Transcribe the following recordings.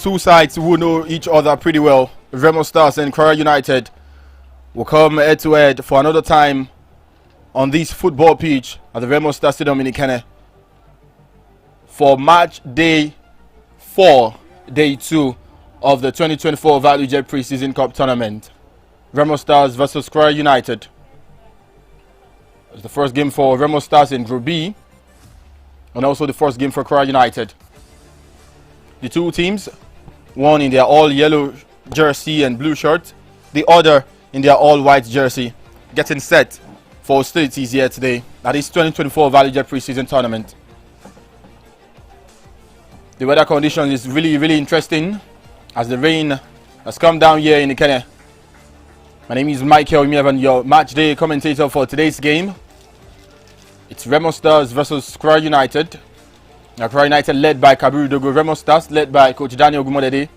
two sides who know each other pretty well. Remo Stars and Kwara United will come head to head for another time on this football pitch at the Remo Stars Stadium in Ikenne for match day 4, day 2 of the 2024 Value Jet Pre-Season Cup Tournament. Remo Stars versus Kwara United. It's the first game for Remo Stars in Group B, and also the first game for Kwara United. The two teams, one in their all-yellow jersey and blue shirt, the other in their all-white jersey, getting set for hostilities here today at this 2024 Value Jet Pre-Season Tournament. The weather condition is really interesting as the rain has come down here in Ikenne. My name is Michael Imievan, your match day commentator for today's game. It's Remo Stars versus Kwara United. Now, Kwara United led by Kabiru Dogo, Remo Stars led by Coach Daniel Gumodede.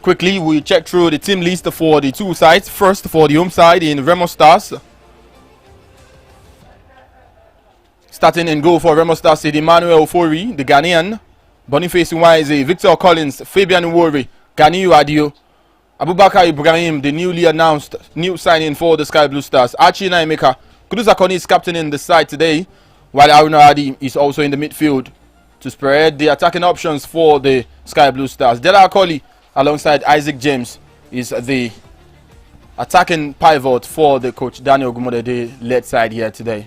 Quickly, we check through the team list for the two sides. First, for the home side in Remo Stars. Starting in goal for Remo Stars, Emmanuel Ofori, the Ghanaian. Boniface Nwaize, Victor Collins, Fabian Nwori, Ganiyu Adio, Abubakar Ibrahim, the newly announced new signing for the Sky Blue Stars. Archie Naimeka, Kudus Akoni is captaining the side today, while Aruna Adi is also in the midfield to spread the attacking options for the Sky Blue Stars. Dela Akoli alongside Isaac James is the attacking pivot for the Coach Daniel Gumodede led side here today.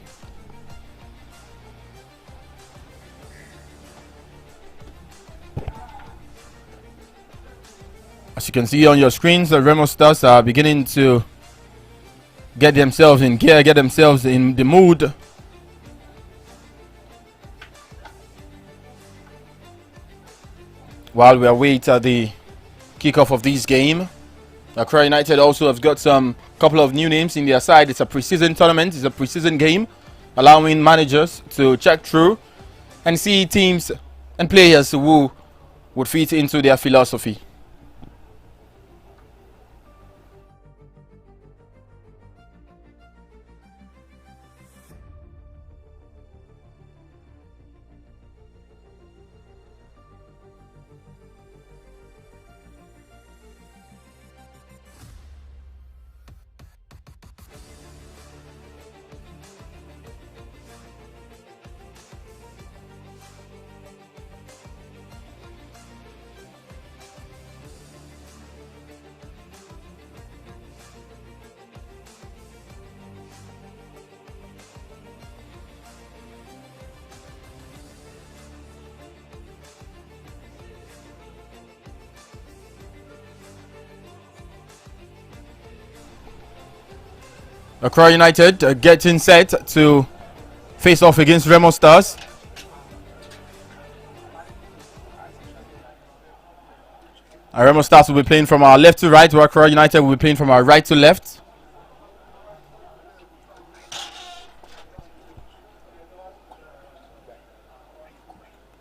As you can see on your screens, the Remo Stars are beginning to get themselves in gear, get themselves in the mood. While we await the kickoff of this game, Kwara United also have got some couple of new names in their side. It's a pre-season tournament, it's a pre-season game, allowing managers to check through and see teams and players who would fit into their philosophy. Kwara United getting set to face off against Remo Stars. Remo Stars will be playing from our left to right, while Kwara United will be playing from our right to left.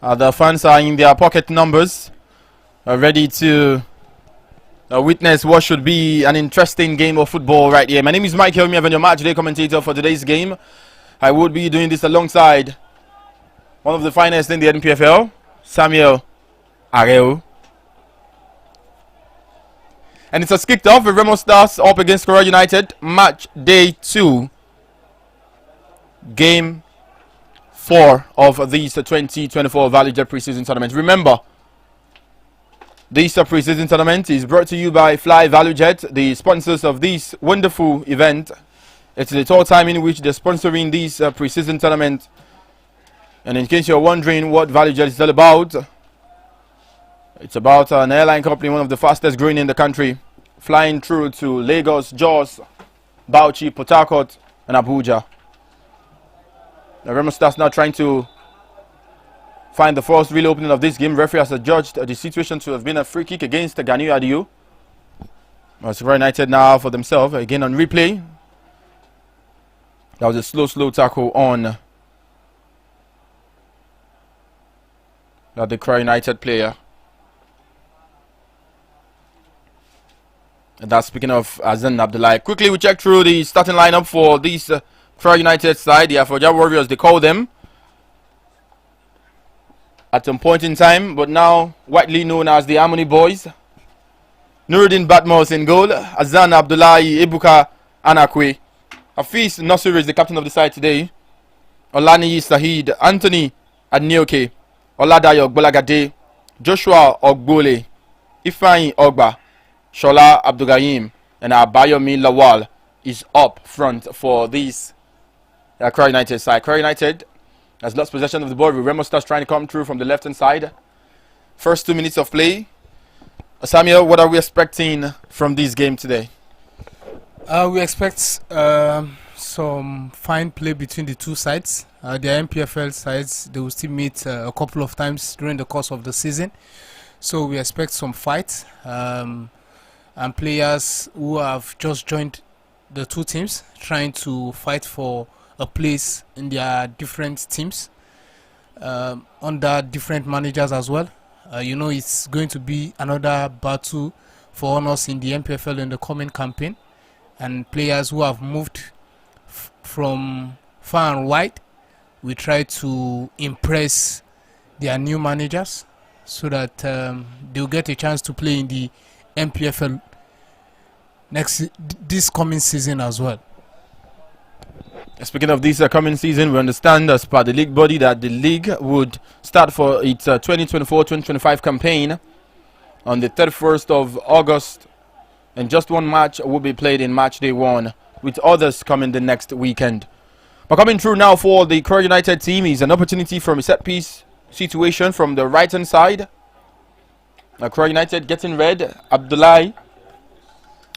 The fans are in their pocket numbers, ready to witness what should be an interesting game of football right here. My name is Mike Helmi, I'm your match day commentator for today's game. I would be doing this alongside one of the finest in the NPFL, Samuel Areo. And it's kicked off with Remo Stars up against Kwara United, match day 2, game 4 of this 2024 Value Jet Pre-Season Tournament. Remember, this pre-season tournament is brought to you by Fly Value Jet, the sponsors of this wonderful event. It's the third time in which they're sponsoring this pre-season tournament. And in case you're wondering what Value Jet is all about, it's about an airline company, one of the fastest growing in the country, flying through to Lagos, Jos, Bauchi, Port Harcourt, and Abuja. The Remo Stars now trying to find the first real opening of this game. Referee has adjudged the situation to have been a free kick against Ganiyu Adio. Kwara United now for themselves again on replay. That was a slow tackle on the Kwara United player. And that's speaking of Azan Abdullahi. Quickly we check through the starting lineup for this Kwara United side. The Afoja Warriors, they call them. at some point in time, but now widely known as the Harmony Boys. Nuruddin Batmos in goal, Azan Abdullahi, Ebuka Anakwe. Hafiz Nasir is the captain of the side today. Olaniyi Sahid, Anthony Adnioke, Oladayo Gbolagade, Joshua Ogbole, Ifeanyi Ogba, Shola Abdulgayim, and Abayomi Lawal is up front for this Kwara United side. Kwara United has lost possession of the ball with Remo Stars trying to come through from the left hand side. First 2 minutes of play. Samuel, what are we expecting from this game today? We expect some fine play between the two sides. The MPFL sides, they will still meet a couple of times during the course of the season. So we expect some fight and players who have just joined the two teams trying to fight for a place in their different teams under different managers as well. You know, it's going to be another battle for honors in the MPFL in the coming campaign, and players who have moved from far and wide we try to impress their new managers so that they'll get a chance to play in the MPFL this coming season as well. Speaking of this coming season, we understand as per the league body that the league would start for its 2024-2025 campaign on the 31st of August, and just one match will be played in Matchday 1, with others coming the next weekend. But coming through now for the Kwara United team is an opportunity from a set piece situation from the right hand side. Kwara United getting red. Abdullahi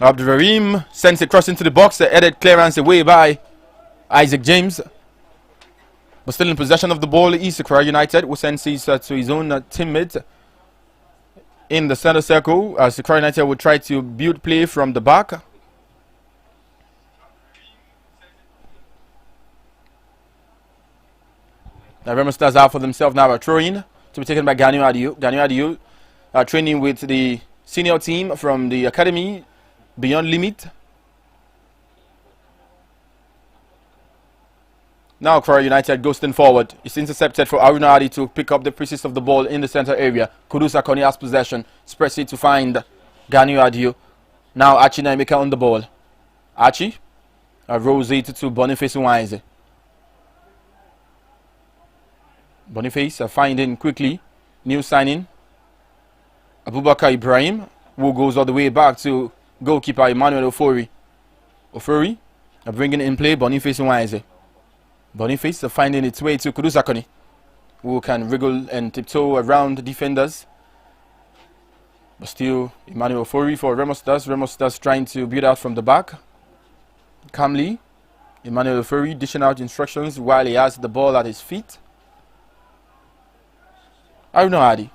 Abdurrahim sends it cross into the box. The headed clearance away by Isaac James, but still in possession of the ball is Kwara United, who sends it to his own teammate in the center circle as Kwara United will try to build play from the back. Now Remo Stars out for themselves now, a throw-in to be taken by Ganiu Adiu. Ganiu Adiu training with the senior team from the academy Beyond Limit. Now Kwara United ghosting forward. It's intercepted for Aruna Adi to pick up the pieces of the ball in the center area. Kudusa Koni has possession. Spreads it to find Ganiu Adiu. Now Archie Naimika on the ball. Archie rolls it to Boniface Nwaize. Boniface finding quickly. New signing Abubakar Ibrahim, who goes all the way back to goalkeeper Emmanuel Ofori. Ofori bringing in play Boniface Nwaize. Boniface finding its way to Kudusa Koni, who can wriggle and tiptoe around defenders. But still, Emmanuel Ofori for Remo Stars. Remo Stars trying to build out from the back. Calmly, Emmanuel Ofori dishing out instructions while he has the ball at his feet. Aruna Adi.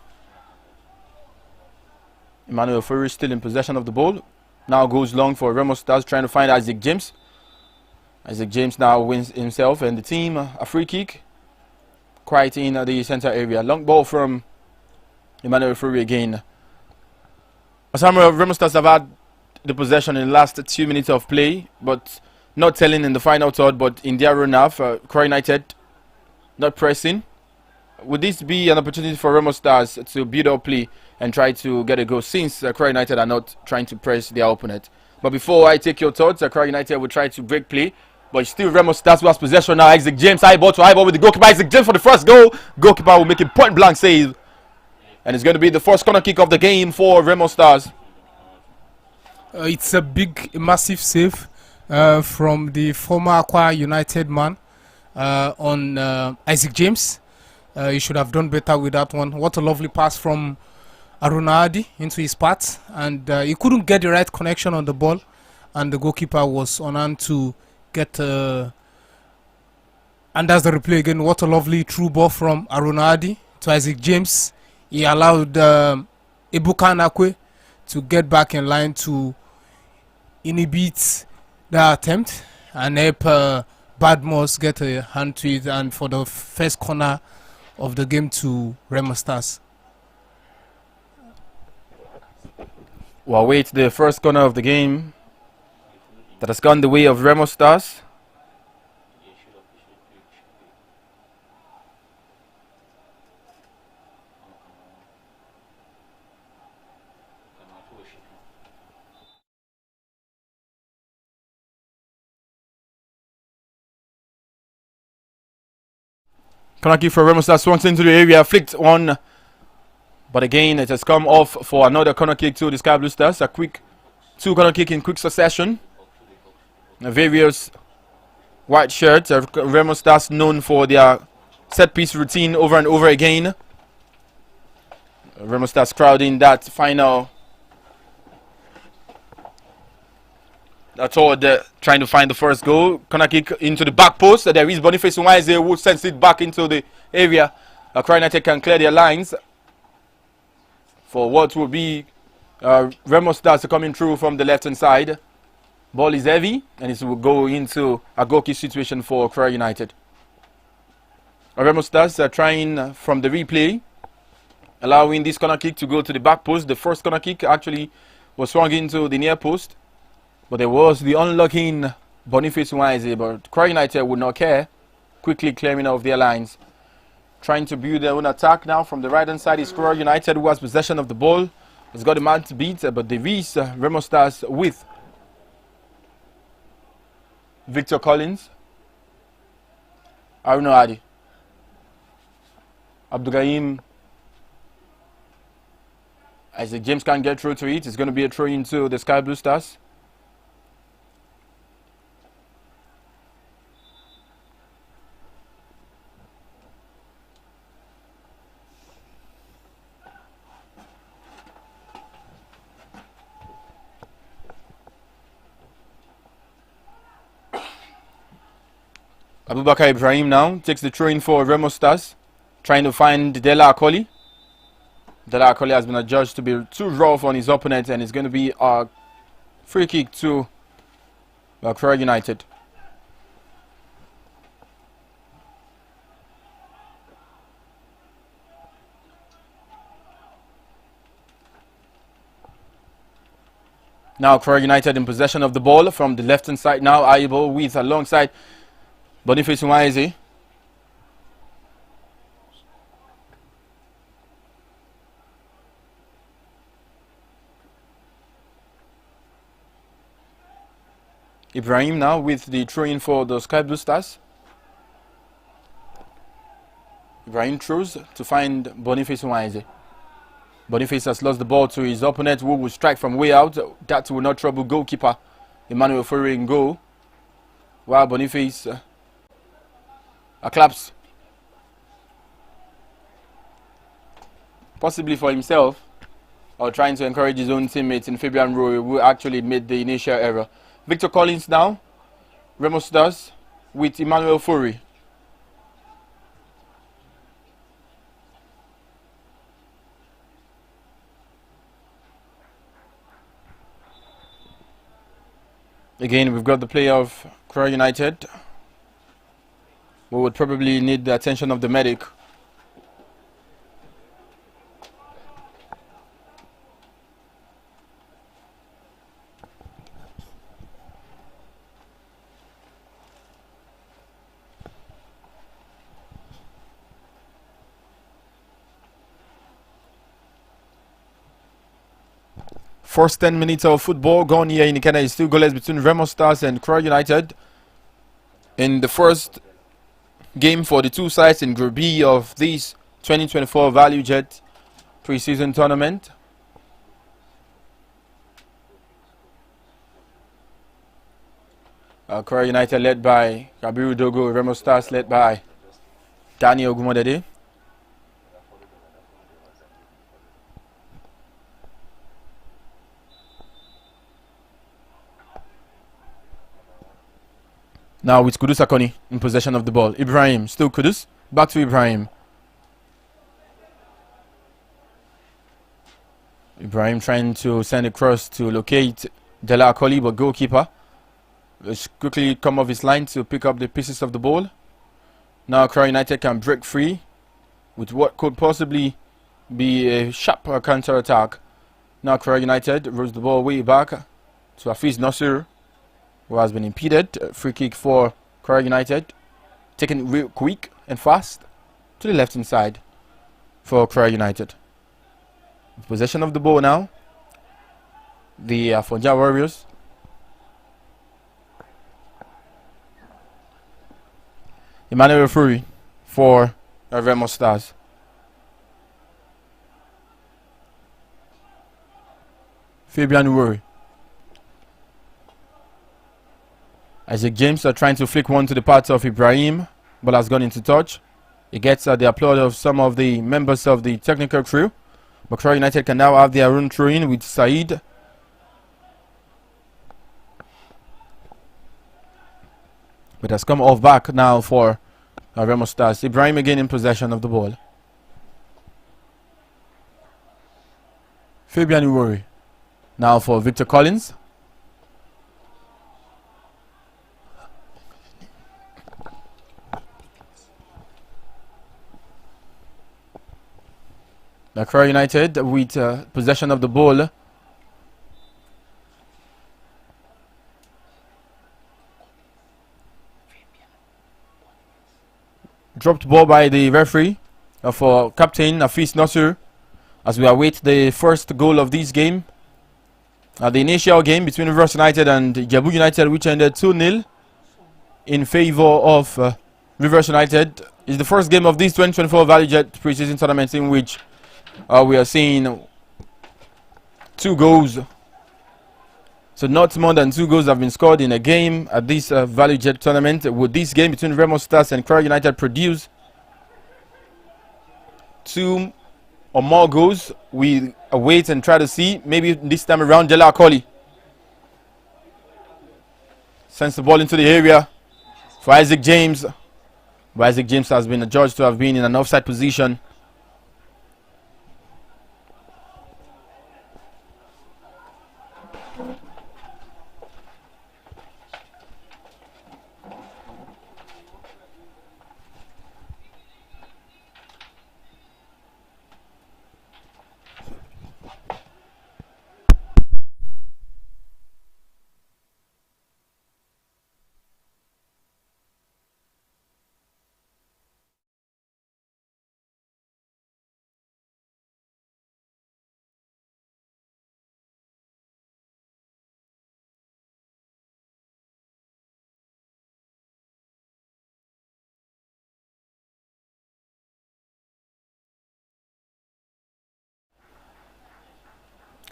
Emmanuel Ofori still in possession of the ball. Now goes long for Remo Stars trying to find Isaac James. Isaac James now wins himself and the team a free kick quite in the center area. Long ball from Emmanuel Ofori again. Samuel, Remo Stars have had the possession in the last 2 minutes of play, but not telling in the final third, but in their run half, Kwara United not pressing. Would this be an opportunity for Remo Stars to build up play and try to get a goal, since Kwara United are not trying to press their opponent? But before I take your thoughts, Kwara United will try to break play, but still Remo Stars who has possession now. Isaac James, high ball to high ball with the goalkeeper. Isaac James for the first goal. Goalkeeper will make a point blank save, and it's going to be the first corner kick of the game for Remo Stars. It's a massive save from the former Kwara United man on Isaac James. He should have done better with that one. What a lovely pass from Aruna Adi into his path, and he couldn't get the right connection on the ball, and the goalkeeper was on hand to get and that's the replay again. What a lovely through ball from Aruna Adi to Isaac James. He allowed Ebuka Nakwe to get back in line to inhibit the attempt and help Badmos get a hand to it, and for the first corner of the game to Remo Stars. We'll wait the first corner of the game that has gone the way of Remo Stars. Corner kick for Remo Stars, swung into the area, flicked on. But again, it has come off for another corner kick to the Sky Blue Stars. A quick 2 corner kick in quick succession. Various white shirts. Remo Stars known for their set piece routine over and over again. Remo Stars crowding that final. That's all. They're trying to find the first goal. Corner kick into the back post. There is Boniface Nwaize who sends it back into the area. Kwara United can clear their lines for what will be Remo Stars coming through from the left hand side. Ball is heavy and it will go into a goal kick situation for Kwara United. Remo Stars are trying from the replay, allowing this corner kick to go to the back post. The first corner kick actually was swung into the near post, but there was the unlocking Boniface Nwaize, but Kwara United would not care, quickly clearing off their lines. Trying to build their own attack now from the right hand side is Kwara United, who has possession of the ball. Has got a man to beat, but there is Remo Stars with Victor Collins, Aruna Adi, Abdurrahim. As James can't get through to it, it's going to be a throw into the Sky Blue Stars. Abubakar Ibrahim now takes the throw in for Remo Stars, trying to find Dela Akoli. Dela Akoli has been adjudged to be too rough on his opponent, and it's going to be a free kick to Kwara United. Now Kwara United in possession of the ball from the left hand side now. Aibo with alongside Boniface Nwaize. Ibrahim now with the throw in for the Sky Blue Stars. Ibrahim throws to find Boniface Nwaize. Boniface has lost the ball to his opponent, who will strike from way out. That will not trouble goalkeeper Emmanuel Furry in goal. While Boniface claps, possibly for himself, or trying to encourage his own teammates in Fabian Roy, who actually made the initial error. Victor Collins now, Remo Stars with Emmanuel Furry. Again, we've got the player of Kwara United. We would probably need the attention of the medic. First 10 minutes of football gone here in Canada is still goalless between Remo Stars and Kwara United. In the first game for the two sides in Group B of this 2024 Value Jet preseason tournament. Kwara United led by Kabiru Dogo, Remo Stars led by Daniel Gumodede. Now it's Kudus Akoni in possession of the ball. Ibrahim, still Kudus. Back to Ibrahim. Ibrahim trying to send a cross to locate Dela Akoli, but goalkeeper let's quickly come off his line to pick up the pieces of the ball. Now Kwara United can break free with what could possibly be a sharp counter attack. Now Kwara United rolls the ball way back to Hafiz Nasir, who has been impeded. Free kick for Kwara United, taken real quick and fast to the left hand side for Kwara United. Possession of the ball now, the Fonja Warriors. Emmanuel Furry for Remo Stars. Fabian Uwori. Isaac James are trying to flick one to the path of Ibrahim, but has gone into touch. It gets the applaud of some of the members of the technical crew. But Kwara United can now have their own throw-in with Said. But has come off back now for Remo Stars. Ibrahim again in possession of the ball. Fabian Uwori. Now for Victor Collins. Kwara United with possession of the ball. Dropped ball by the referee for captain Afis Nasser as we await the first goal of this game. The initial game between Rivers United and Jabu United, which ended 2-0 in favor of Rivers United, is the first game of this 2024 Valley Jet preseason tournament in which we are seeing 2 goals. So not more than 2 goals have been scored in a game at this Valley Jet tournament. Would this game between Remo Stars and Kwara United produce 2 or more goals? We await and try to see. Maybe this time around, Dela Akoli sends the ball into the area for Isaac James. But Isaac James has been adjudged to have been in an offside position.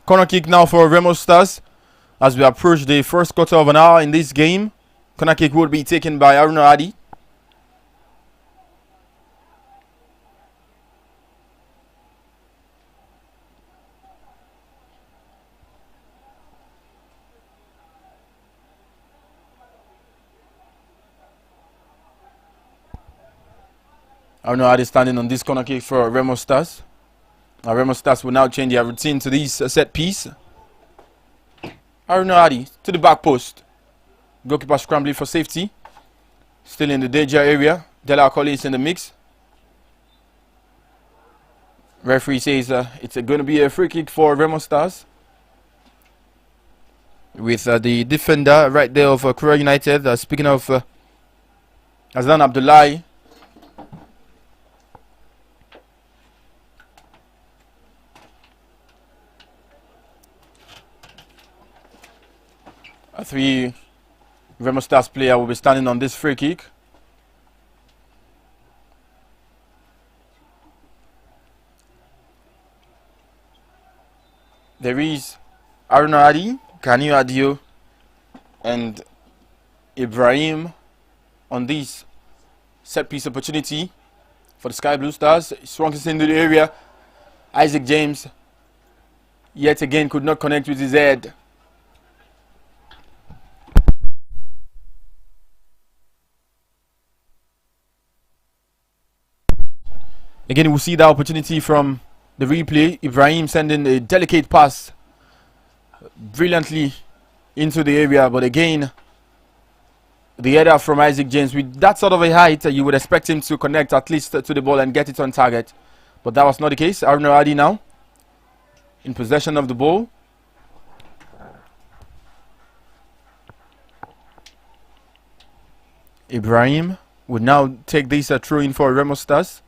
Corner kick now for Remo Stars as we approach the first quarter of an hour in this game. Corner kick will be taken by Aruna Adi. Aruna Adi standing on this corner kick for Remo Stars. Remo Stars will now change their routine to this set piece. Aruna Adi to the back post. Goalkeeper scrambling for safety. Still in the danger area. Dela Akoli is in the mix. Referee says it's going to be a free kick for Remo Stars. With the defender right there of Kwara United. Speaking of Azlan Abdullahi. A 3 Remo Stars player will be standing on this free kick. There is Aruna Adi, Kaniu Adio, and Ibrahim on this set piece opportunity for the Sky Blue Stars. Swung into the area. Isaac James yet again could not connect with his head. Again, we'll see that opportunity from the replay. Ibrahim sending a delicate pass brilliantly into the area. But again, the header from Isaac James. With that sort of a height, you would expect him to connect at least to the ball and get it on target. But that was not the case. Aruna Adi now in possession of the ball. Ibrahim would now take this throw in for Remo Stars.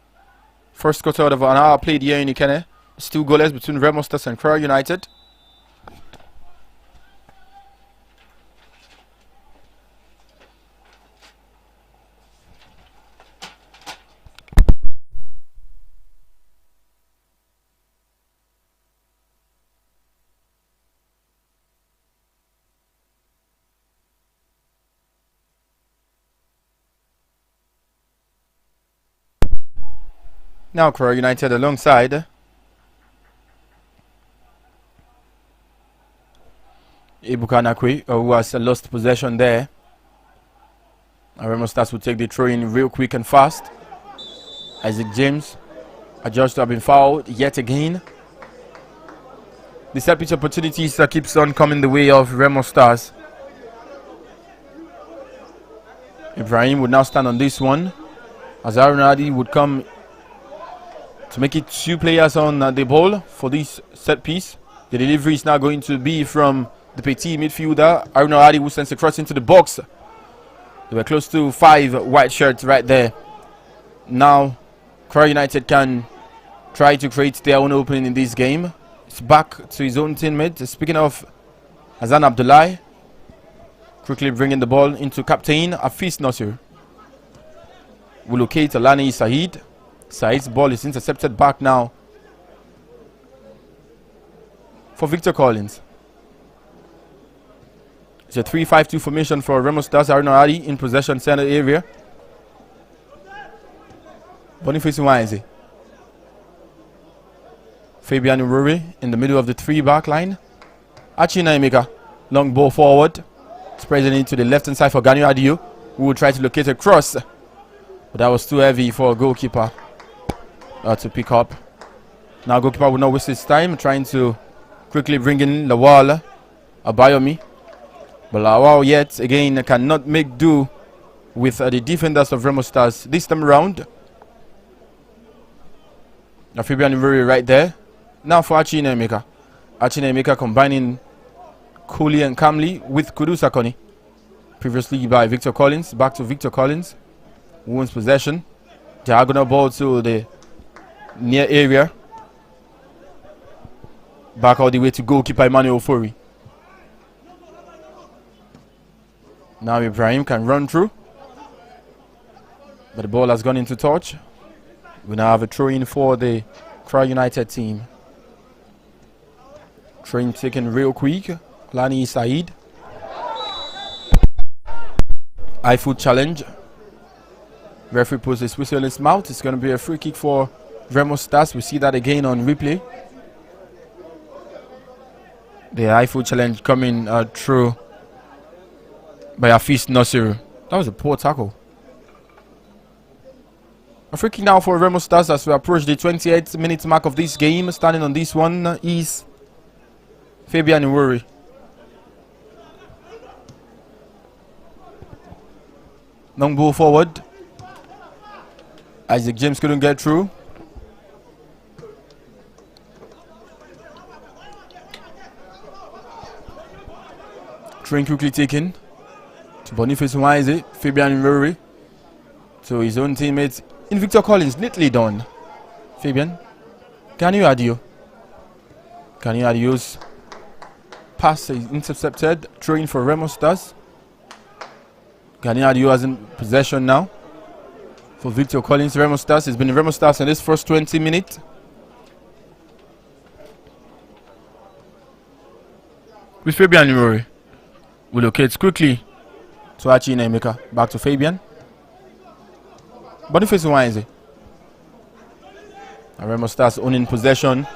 First quarter of an hour played here in Ikene. It's 2 goalless between Remo Stars and Kwara United. Now Kwara United alongside Ibukanakwe, who has lost possession there. Remo Stars will take the throw in real quick and fast. Isaac James adjust to have been fouled yet again. The set pitch opportunities keeps on coming the way of Remo Stars. Ibrahim would now stand on this one, as Arunadi would come to make it 2 players on the ball for this set piece. The delivery is now going to be from the Petit midfielder, Arunadi, who sends a cross into the box. They were close to 5 white shirts right there. Now, Kwara United can try to create their own opening in this game. It's back to his own teammate. Speaking of Hassan Abdullahi, quickly bringing the ball into captain Afis Nasir. We locate Alani Said. Said's ball is intercepted back now for Victor Collins. It's a 3-5-2 formation for Remo Stars. Aruna Ali in possession center area. Boniface Nwanze. Fabian Ururi in the middle of the 3-back line. Achina Emeka, long ball forward. Spreading into the left hand side for Ganyu Adio, who will try to locate a cross. But that was too heavy for a goalkeeper to pick up. Now goalkeeper will not waste his time trying to quickly bring in Lawal Abayomi. But Lawal yet again cannot make do with the defenders of Remo Stars this time around. Now Fabian Ururi right there. Now for Achina Emeka. Achina Emeka combining coolly and calmly with Kudu Sakoni. Previously by Victor Collins. Back to Victor Collins, who wins possession. Diagonal ball to the near area. Back all the way to goalkeeper Emmanuel Ofori. Now Ibrahim can run through, but the ball has gone into touch. We now have a throw in for the Kwara United team. Throw taken real quick. Lani Said. High foot challenge. Referee puts his whistle in his mouth. It's going to be a free kick for Remo Stars. We see that again on replay. The high foot challenge coming through by Afis Nasir. That was a poor tackle. A free kick now for Remo Stars as we approach the 28th minute mark of this game. Standing on this one is Fabian Iwuri. Long ball forward. Isaac James couldn't get through. Train quickly taken to Boniface Nwanze. Fabian Iwuri to his own teammates. In Victor Collins, neatly done. Fabian. Ganyu Adio. Ganyu Adio's pass is intercepted. Throwing for Remo Stars. Ganyu Adio has in possession now for Victor Collins. Remo Stars has been Remo Stars in this first 20 minutes. With Fabian Iwuri. We locate quickly to Achina Emeka. Back to Fabian. Boniface Nwanze. Remo Stars owning possession.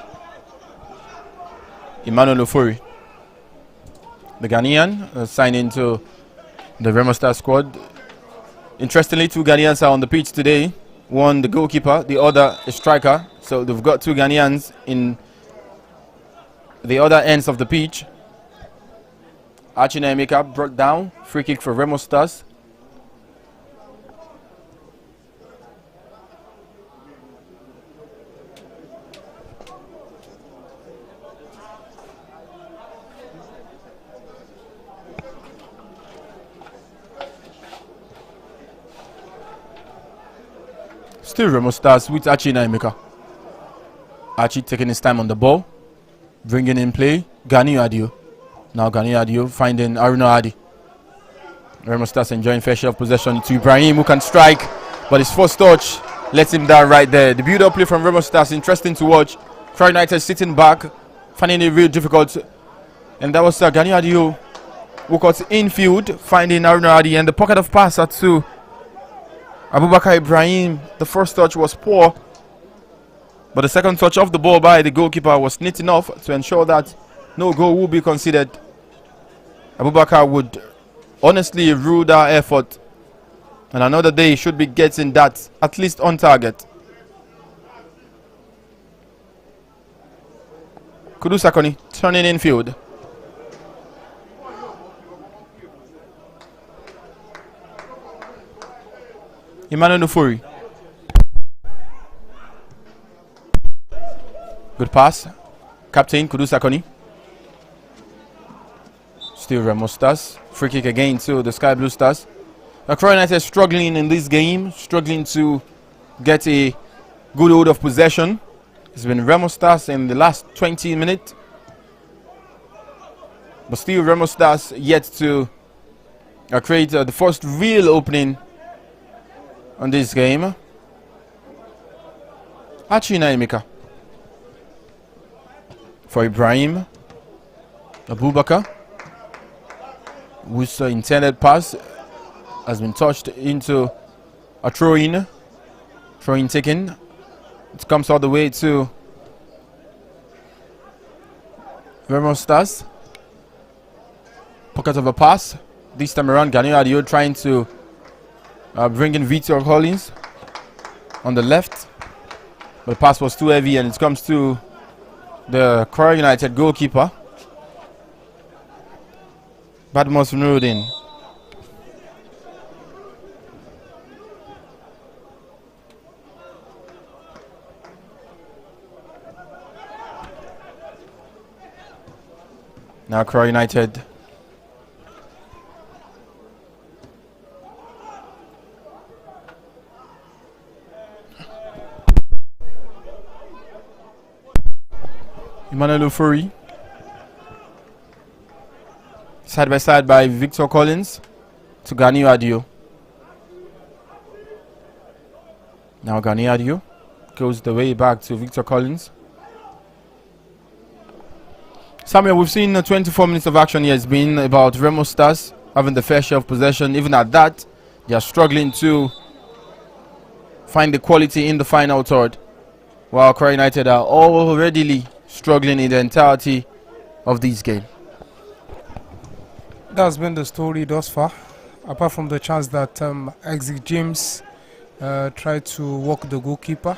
Emmanuel Ofori. The Ghanaian signed into the Remo Stars squad. Interestingly, 2 Ghanaians are on the pitch today. One the goalkeeper, the other a striker. So they've got 2 Ghanaians in the other ends of the pitch. Achina Emeka brought down. Free kick for Remo Stars. Still Remo Stars with Achina Emeka. Achi taking his time on the ball. Bringing in play. Ganyu Adio. Now Ganyu Adio finding Aruna Adi. Remo Stars enjoying fair share of possession to Ibrahim, who can strike. But his first touch lets him down right there. The build-up play from Remo Stars, interesting to watch. Kwara United sitting back, finding it real difficult. And that was Ganyu Adio who got infield, finding Aruna Adi. And the pocket of pass to Abubakar Ibrahim. The first touch was poor. But the second touch of the ball by the goalkeeper was neat enough to ensure that no goal will be considered. Abubakar would honestly rule that effort. And another day should be getting that at least on target. Kudu Sakoni turning in field. Emmanuel Nufuri. Good pass. Captain Kudu Sakoni. Still Remo Stars. Free kick again to the Sky Blue Stars. Kwara United struggling in this game, struggling to get a good hold of possession. It's been Remo Stars in the last 20 minutes. But still Remo Stars yet to create the first real opening on this game. Achina Emeka. For Ibrahim Abubakar, whose intended pass has been touched into a throw-in. Throw-in taken. It comes all the way to Remo Stars. Pocket of a pass. This time around, Ganiyo Adio trying to bring in Victor Collins on the left. But the pass was too heavy and it comes to the Kwara United goalkeeper, Badmus Nuruddin. Now Kwara United Emmanuel Ofori. Side by side by Victor Collins to Ganiyo Adio. Now Ganiyo Adio goes the way back to Victor Collins. Samuel, we've seen 24 minutes of action here. It's been about Remo Stars having the fair share of possession. Even at that, they are struggling to find the quality in the final third, while Kwara United are already struggling in the entirety of this game. That's been the story thus far, apart from the chance that Exit James tried to walk the goalkeeper.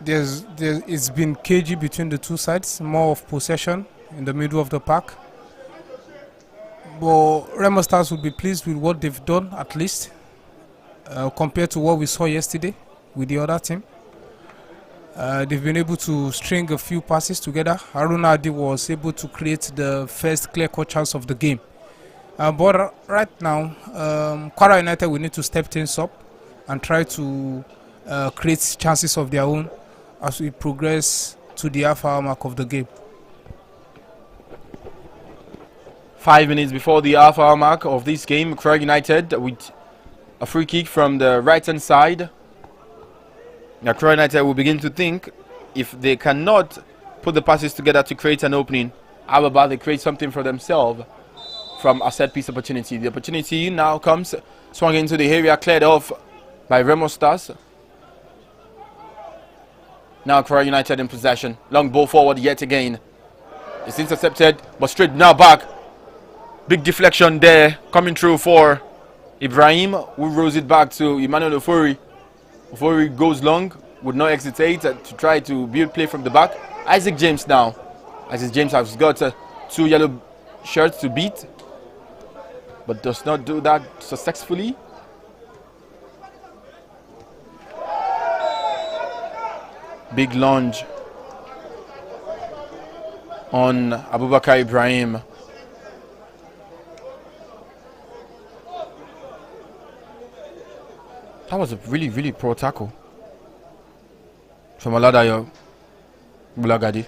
It's been cagey between the two sides, more of possession in the middle of the park. But Remo Stars will be pleased with what they've done, at least, compared to what we saw yesterday with the other team. They've been able to string a few passes together. Haruna Adi was able to create the first clear-cut chance of the game. But right now, Kwara United will need to step things up and try to create chances of their own as we progress to the half-hour mark of the game. 5 minutes before the half-hour mark of this game, Kwara United with a free kick from the right-hand side. Now Kwara United will begin to think, if they cannot put the passes together to create an opening, how about they create something for themselves from a set-piece opportunity. The opportunity now comes, swung into the area, cleared off by Remo Stars. Now Kwara United in possession. Long ball forward yet again. It's intercepted, but straight now back. Big deflection there, coming through for Ibrahim, who rolls it back to Emmanuel Ofori. Ofori goes long, would not hesitate to try to build play from the back. Isaac James now. Isaac James has got 2 yellow shirts to beat, but does not do that successfully. Big lunge on Abubakar Ibrahim. That was a really, really poor tackle from Oladayo Bulagadi.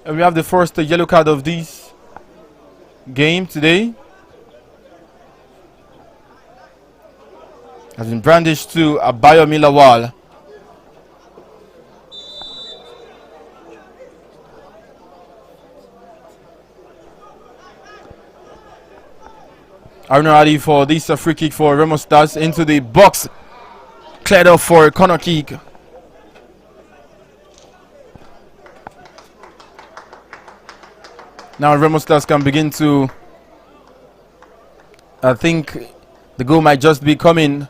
And we have the first yellow card of this game today. Has been brandished to Abayomi Lawal. Arno Adi for this free kick for Remo Stars into the box. Cleared off for a corner kick. Now Remo Stars can begin to... I think the goal might just be coming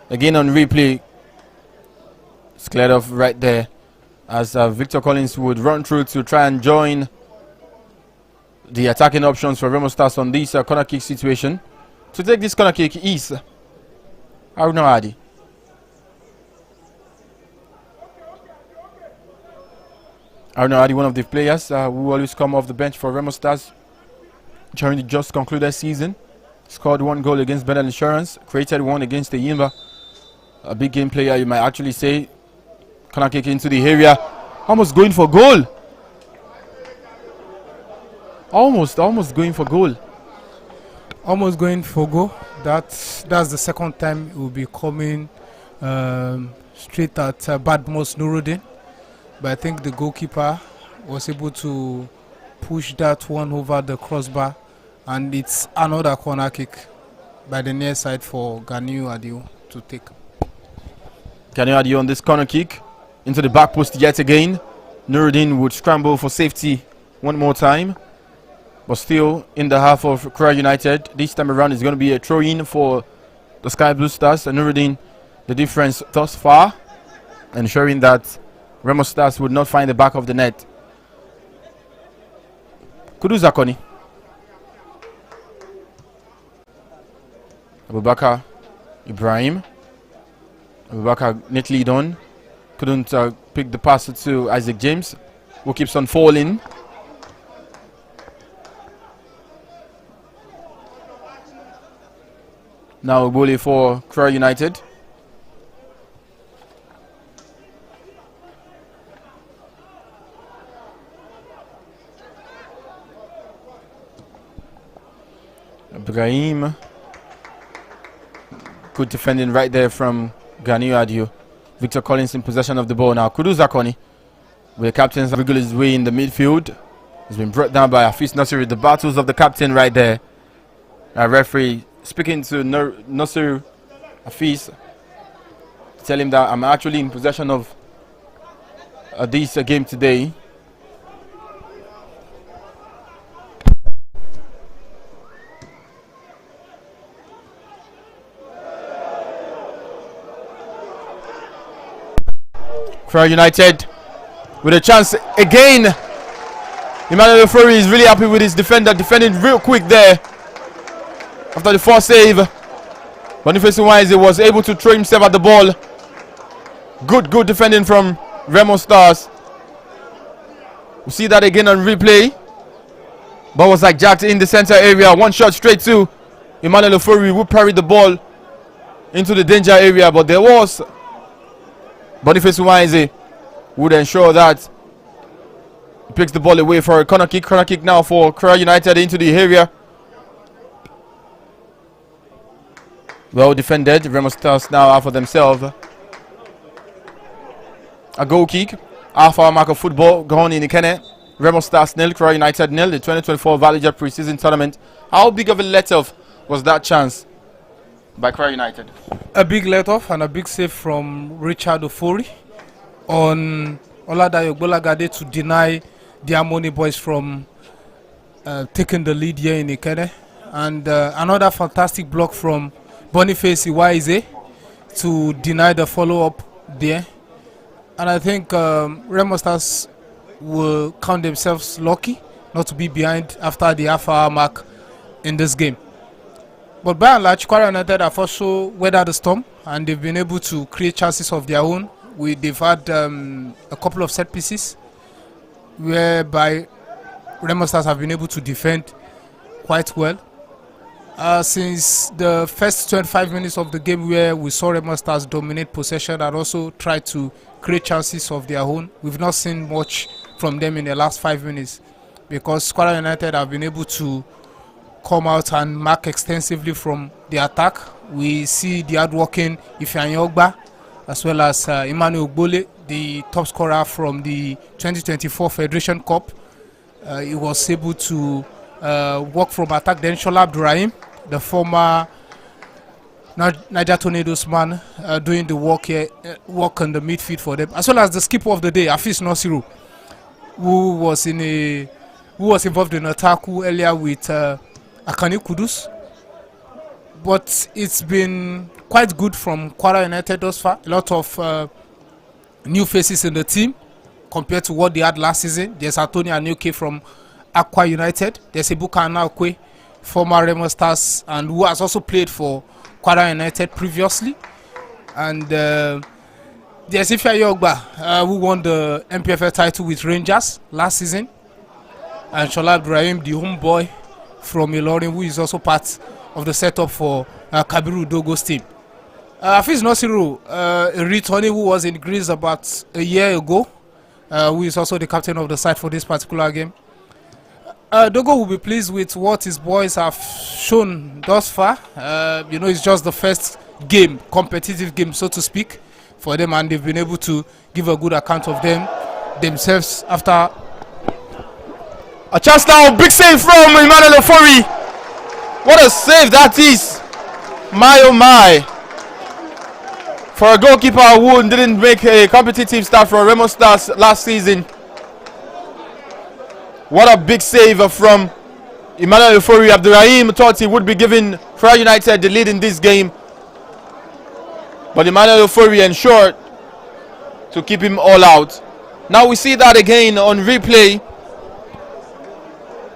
again on replay. It's cleared off right there as Victor Collins would run through to try and join the attacking options for Remo Stars on this corner kick situation. To take this corner kick is Arno Adi. Arno Adi, one of the players who always come off the bench for Remo Stars during the just concluded season. Scored 1 goal against Benel Insurance, created 1 against the Yimba. A big game player, you might actually say. Corner kick into the area. Almost going for goal. Almost going for goal. Almost going for goal. That's the second time it will be coming straight at Badmos Nuruddin. But I think the goalkeeper was able to push that one over the crossbar. And it's another corner kick by the near side for Ganiu Adio to take. Ganiu Adio on this corner kick. Into the back post yet again. Nuruddin would scramble for safety one more time. But still in the half of Kwara United. This time around is going to be a throw-in for the Sky Blue Stars. And Nuruddin, the difference thus far. Ensuring that Remo Stars would not find the back of the net. Kudu Zakoni. Abubakar Ibrahim. Abubakar neatly done. Couldn't pick the pass to Isaac James, who keeps on falling. Now Ubole for Kwara United. Ibrahim. Good defending right there from Ganiu Adio. Victor Collins in possession of the ball now. Kudu Zakoni, with the captain's wriggle his way in the midfield. He's been brought down by Hafiz Nasir. The battles of the captain right there. Referee speaking to Nasir Hafiz. Tell him that I'm actually in possession of this game today. Kwara United with a chance again. Emmanuel Ofori is really happy with his defender, defending real quick there after the first save. Boniface Nwaize was able to throw himself at the ball. Good defending from Remo Stars. We see that again on replay. Ball was like jacked in the center area. One shot straight to Emmanuel Ofori, who parried the ball into the danger area, but there was Boniface Nwaize would ensure that he picks the ball away for a corner kick. Corner kick now for Kwara United into the area. Well defended. Remo Stars now out for themselves. A goal kick. Half hour mark of football gone in Ikene. Remo Stars nil, Kwara United nil. The 2024 Valley Jet preseason tournament. How big of a let-off was that chance by Kwara United? A big let-off and a big save from Richard Ofori on Oladayo Gbolagade to deny the Harmony boys from taking the lead here in Ikene. And another fantastic block from Boniface Nwaize to deny the follow-up there. And I think Remo Stars will count themselves lucky not to be behind after the half-hour mark in this game. But by and large, Kwara United have also weathered the storm and they've been able to create chances of their own. They've had a couple of set pieces whereby Remo Stars have been able to defend quite well. Since the first 25 minutes of the game where we saw Remo Stars dominate possession and also try to create chances of their own, we've not seen much from them in the last 5 minutes because Kwara United have been able to come out and mark extensively from the attack. We see the hardworking Ifeanyi Ogba as well as Emmanuel Ogbole, the top scorer from the 2024 Federation Cup. He was able to walk from attack. Then Shola Abdurrahim the former Niger Tornadoes man, doing the work here, work on the midfield for them, as well as the skipper of the day, Afis Nosiru, who was involved in an attack earlier with Akani Kudus. But it's been quite good from Kwara United thus far. A lot of new faces in the team compared to what they had last season. There's Anthony Anuke from Aqua United. There's Ibuka Anaukwe, former Remo Stars, and who has also played for Kwara United previously. And there's Ifya Yogba, who won the MPFL title with Rangers last season. And Shola Ibrahim, the homeboy from Ilorin, who is also part of the setup for Kabiru Dogo's team. Hafiz Nasiru, a returnee who was in Greece about a year ago, who is also the captain of the side for this particular game. Dogo will be pleased with what his boys have shown thus far. It's just the first game, competitive game, so to speak, for them, and they've been able to give a good account of themselves after. A chance now, big save from Emmanuel Ofori. What a save that is. My oh my. For a goalkeeper who didn't make a competitive start for Remo Stars last season. What a big save from Emmanuel Ofori. Abdurrahim thought he would be giving Kwara United the lead in this game. But Emmanuel Ofori ensured to keep him all out. Now we see that again on replay.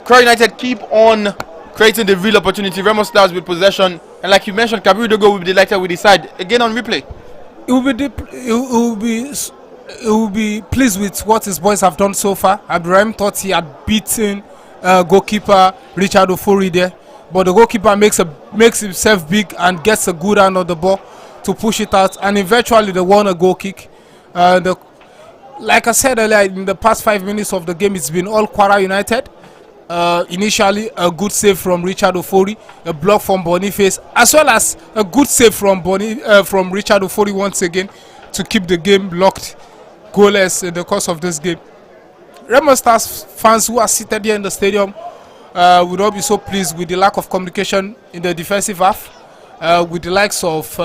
Kwara United keep on creating the real opportunity. Remo Stars with possession, and like you mentioned, Kabiru Dogo will be delighted with his side. Again on replay, he will be pleased with what his boys have done so far. Abraham thought he had beaten goalkeeper Richard Ofori there, but the goalkeeper makes himself big and gets a good hand on the ball to push it out, and eventually they won a goal kick. Like I said earlier, in the past 5 minutes of the game, it's been all Kwara United. Initially a good save from Richard Ofori, a block from Boniface, as well as a good save from Richard Ofori once again to keep the game locked, goalless in the course of this game. Remo Stars fans who are seated here in the stadium would not be so pleased with the lack of communication in the defensive half, with the likes of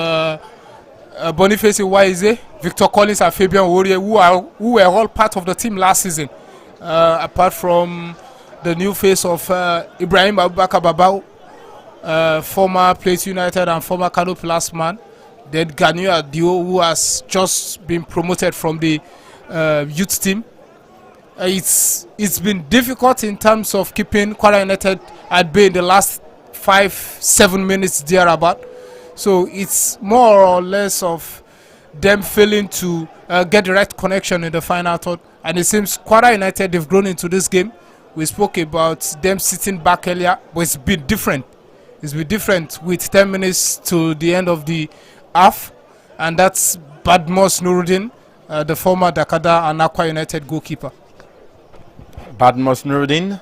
Boniface Iwaize, Victor Collins and Fabian Warrior, who were all part of the team last season, apart from the new face of Ibrahim Abubakar Babao, former Plateau United and former Kano Plus man. Then Ganyu Adio, who has just been promoted from the youth team. It's been difficult in terms of keeping Kwara United at bay in the last 5-7 minutes thereabout. So it's more or less of them failing to get the right connection in the final third. And it seems Kwara United, they've grown into this game. We spoke about them sitting back earlier, but it's been different. It's been different with 10 minutes to the end of the half, and that's Badmos Nuruddin, the former Dakada and Aqua United goalkeeper. Badmos Nuruddin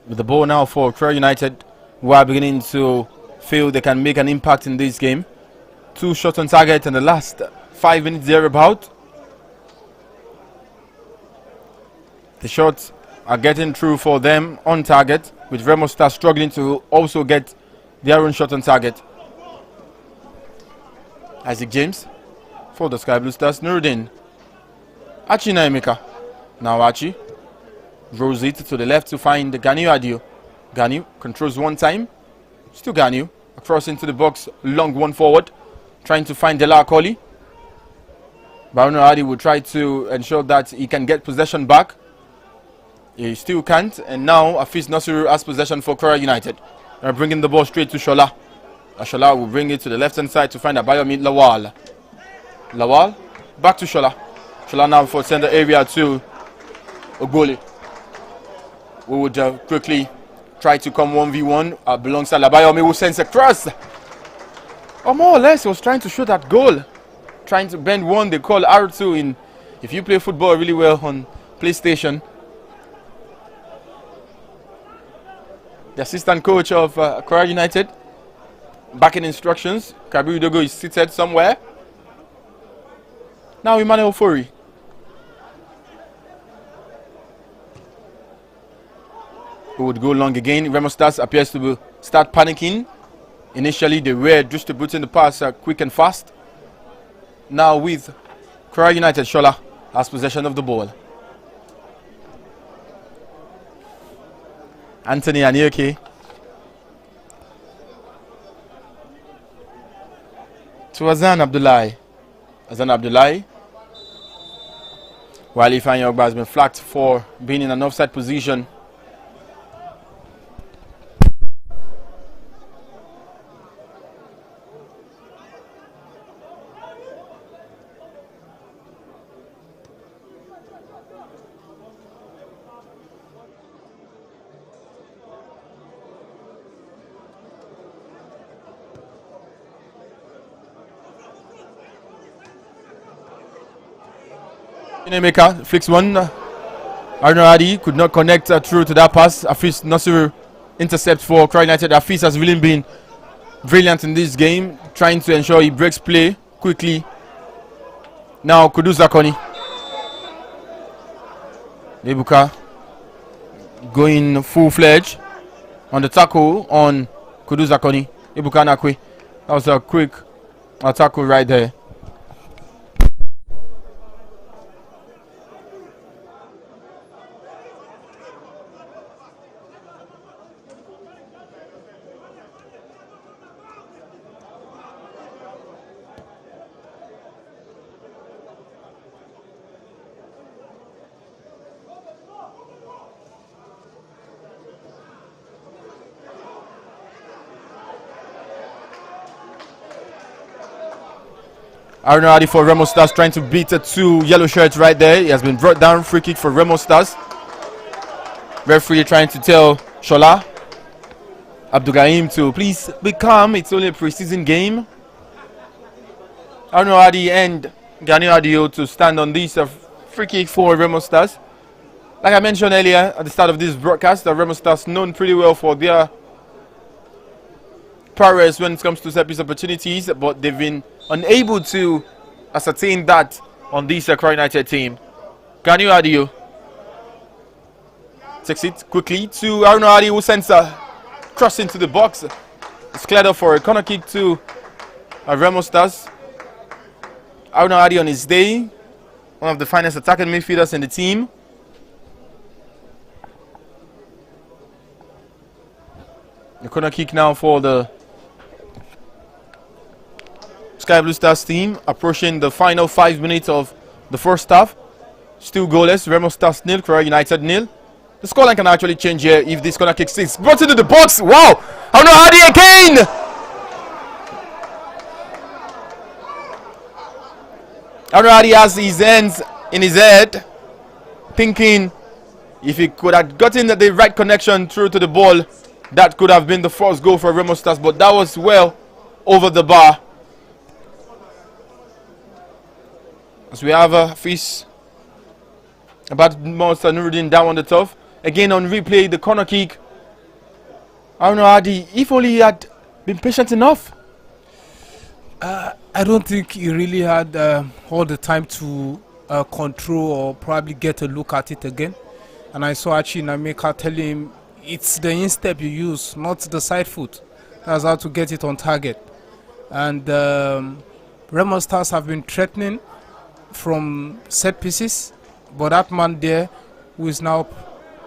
with the ball now for Kwara United, who are beginning to feel they can make an impact in this game. 2 shots on target in the last 5 minutes thereabout. The shots are getting through for them on target, with Remo Stars struggling to also get their own shot on target. Isaac James for the Sky Blue Stars. Nuruddin. Achi Naimika. Now Achi rolls it to the left to find Ganyu Adio. Ganyu controls one time. Still Ganyu. Across into the box. Long one forward. Trying to find Dela Akoli. Baruno Adi will try to ensure that he can get possession back. He still can't, and now Hafiz Nasiru has possession for Kwara United. They're bringing the ball straight to Shola. Shola will bring it to the left-hand side to find Abayomi Lawal. Lawal, back to Shola. Shola now for center area to Ogbole. We would quickly try to come 1v1 alongside Abayomi, who sends a cross. Or more or less, he was trying to shoot that goal. Trying to bend one, they call R2 in. If you play football really well on PlayStation. The assistant coach of Kwara United backing instructions. Kabiru Dogo is seated somewhere. Now Emmanuel Ofori. Who would go long again. Remo Stars appears to start panicking Initially, they were distributing the pass quick and fast. Now with Kwara United, Shola has possession of the ball. Anthony Anioke to Azan Abdullahi. Azan Abdullahi. While Ifan Yogba has been flagged for being in an offside position. Maker flicks one. Arno Adi could not connect through to that pass. Afis Nasiru intercept for Kwara United. Afis has really been brilliant in this game, trying to ensure he breaks play quickly. Now Kudus Zakoni. Ebuka going full-fledged on the tackle on Kudus Zakoni. Ebuka Nakwe. That was a quick tackle right there. Arno Adi for Remo Stars trying to beat two yellow shirts right there. He has been brought down. Free kick for Remo Stars. Referee trying to tell Shola Abdulgaim to please be calm. It's only a preseason game. Arno Adi and Gani Adio to stand on this free kick for Remo Stars. Like I mentioned earlier at the start of this broadcast, the Remo Stars known pretty well for their prowess when it comes to set piece opportunities, but they've been unable to ascertain that on this Kwara United team. Gani Adio takes it quickly to Arno Adi, who sends a cross into the box. It's cleared up for a corner kick to Remo Stars. Arno Adi on his day, one of the finest attacking midfielders in the team. The corner kick now for the Sky Blue Stars team, approaching the final 5 minutes of the first half. Still goalless. Remo Stars nil, Kwara United nil. The scoreline can actually change here if this corner kick sticks. Brought into the box. Wow! Arno Adi again! Arno Adi has his hands in his head, thinking if he could have gotten the right connection through to the ball, that could have been the first goal for Remo Stars, but that was well over the bar. As we have a feast about Monster Nuruddin down on the top. Again on replay, the corner kick. Arno Adi, if only he had been patient enough. I don't think he really had all the time to control or probably get a look at it again. And I saw Achi Nameka telling him it's the instep you use, not the side foot. That's how to get it on target. And Remo Stars have been threatening from set pieces, but that man there, who is now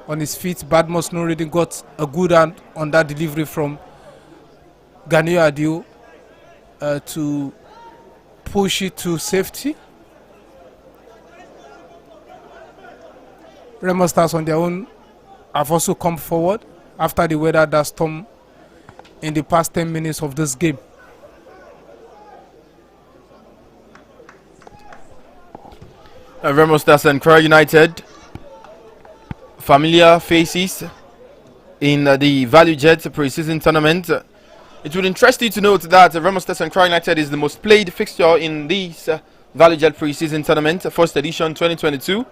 on his feet, Badmus Nuruddin, got a good hand on that delivery from Gani Adio to push it to safety. Remo Stars on their own have also come forward after the weather that storm in the past 10 minutes of this game. Remo Stars and Kwara United, familiar faces in the Value Jet pre-season tournament. It would interest you to note that Remo Stars and Kwara United is the most played fixture in this Value Jet pre-season tournament, first edition 2022,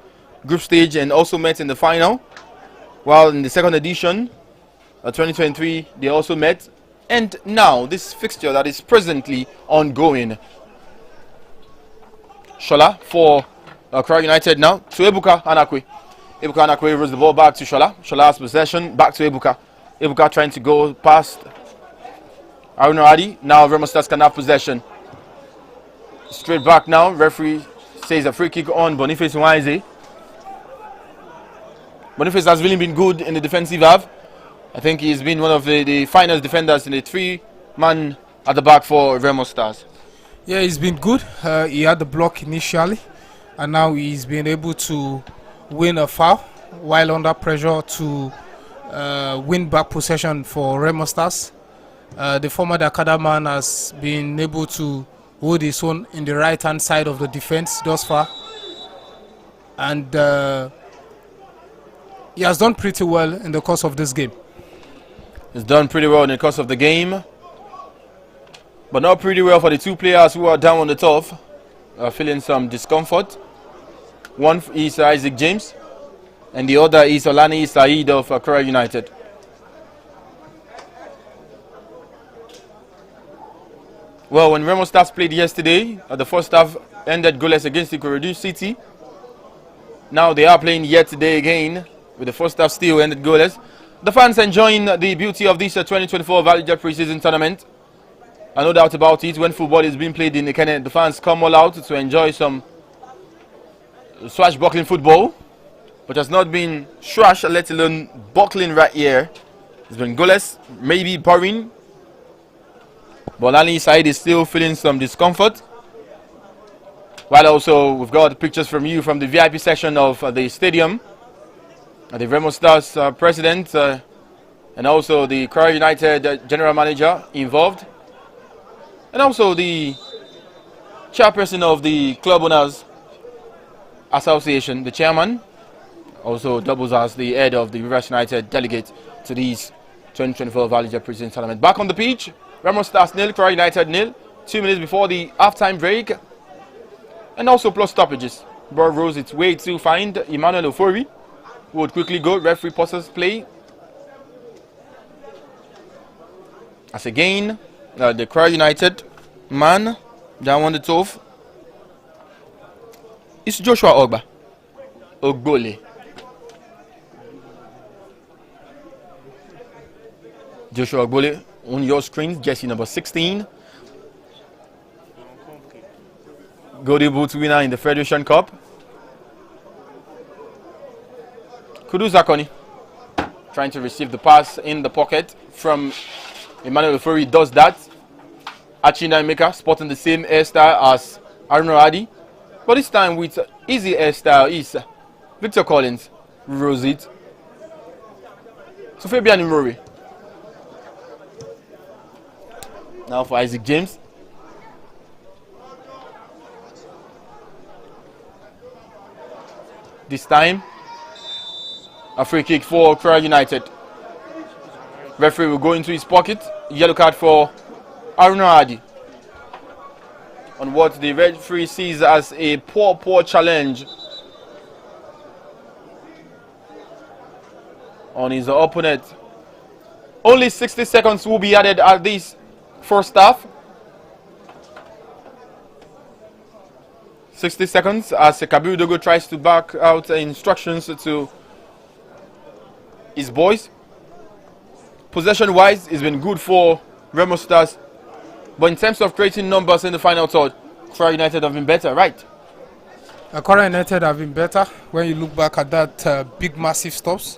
group stage, and also met in the final. While in the second edition, 2023, they also met. And now this fixture that is presently ongoing. Shola for Kwara United now to Ebuka Anakwe. Ebuka Anakwe rolls the ball back to Shola. Shola has possession, back to Ebuka. Ebuka trying to go past Arunaradi. Now Remo Stars can have possession. Straight back now. Referee says a free kick on Boniface Nwaize. Boniface has really been good in the defensive half. I think he's been one of the finest defenders in the 3-man at the back for Remo Stars. Yeah, he's been good. He had the block initially, and now he's been able to win a foul while under pressure to win back possession for Remo Stars. The former Dakada man has been able to hold his own in the right-hand side of the defense thus far, and he has done pretty well in the course of this game. He's done pretty well in the course of the game, but not pretty well for the two players who are down on the turf, feeling some discomfort. One is Isaac James, and the other is Olani Saeed of Kwara United. Well, when Remo Stars played yesterday, the first half ended goalless against the Ikorodu City. Now they are playing yet today again, with the first half still ended goalless. The fans enjoying the beauty of this 2024 Valley Jet Pre-Season Tournament. No doubt about it, when football is being played in the Kenya, the fans come all out to enjoy some swashbuckling football, but has not been swash, let alone buckling right here. It's been goalless, maybe boring, but Ali side is still feeling some discomfort. While also we've got pictures from you from the VIP section of the stadium. The Remo Stars president and also the Kwara United general manager involved, and also the chairperson of the Club Owners Association, the chairman, also doubles as the head of the Rivers United delegate to these 2024 Valley Jet Pre-Season Tournament. Back on the pitch, Remo Stars nil, Kwara United nil, 2 minutes before the half-time break, and also plus stoppages. Ball rolls its way to find Emmanuel Ofori, who would quickly go. Referee pauses play. As again, the Kwara United man down on the turf. It's Joshua Ogbole. Joshua Ogbole on your screen, jersey number 16. Golden Boot winner in the Federation Cup. Kudu Zakoni trying to receive the pass in the pocket from Emmanuel Ofori, does that. Achina Emeka sporting the same hairstyle as Arunaradi, but this time with easy hairstyle is Victor Collins, rolls it. So Fabian Imori. Now for Isaac James. This time, a free kick for Kwara United. Referee will go into his pocket. Yellow card for Arunaradi on what the referee sees as a poor challenge on his opponent. Only 60 seconds will be added at this first half. 60 seconds as Kabiru Dogo tries to back out instructions to his boys. Possession wise, it's been good for Remo Stars, but in terms of creating numbers in the final third, Kwara United have been better, right? Kwara United have been better when you look back at that big massive stops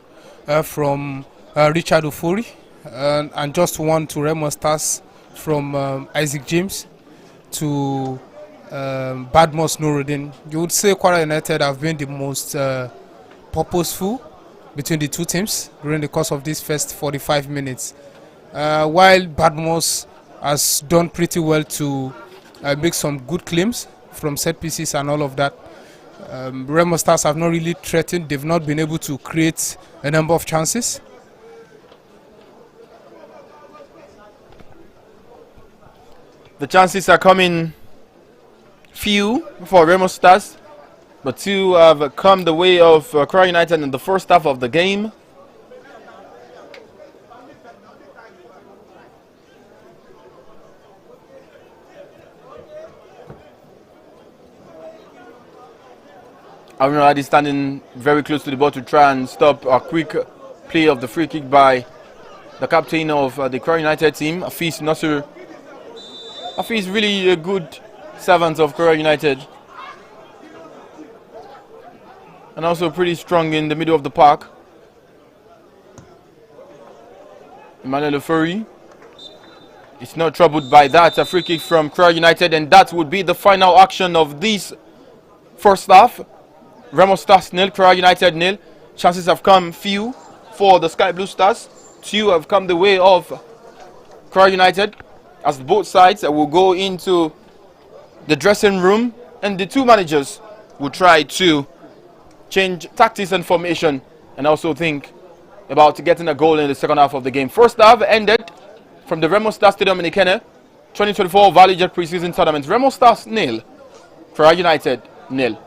from Richard Ofori and just one to Remo Stars from Isaac James to Badmus Nuruddin. You would say Kwara United have been the most purposeful between the two teams during the course of this first 45 minutes. While Badmus has done pretty well to make some good claims from set pieces and all of that, Remo Stars have not really threatened. They've not been able to create a number of chances. The chances are coming few for Remo Stars, but two have come the way of Kwara United in the first half of the game. Arunaradi standing very close to the ball to try and stop a quick play of the free kick by the captain of the Kwara United team, Afis Nasser. Afis really a good servant of Kwara United. And also pretty strong in the middle of the park. Emmanuel Ofori is not troubled by that. A free kick from Kwara United, and that would be the final action of this first half. Remo Stars nil, Kwara United nil. Chances have come few for the Sky Blue Stars. 2 have come the way of Kwara United, as both sides will go into the dressing room, and the 2 managers will try to change tactics and formation, and also think about getting a goal in the second half of the game. First half ended from the Remo Stars Stadium in Ikenne, 2024 Valley Jet Preseason Tournament. Remo Stars nil, Kwara United nil.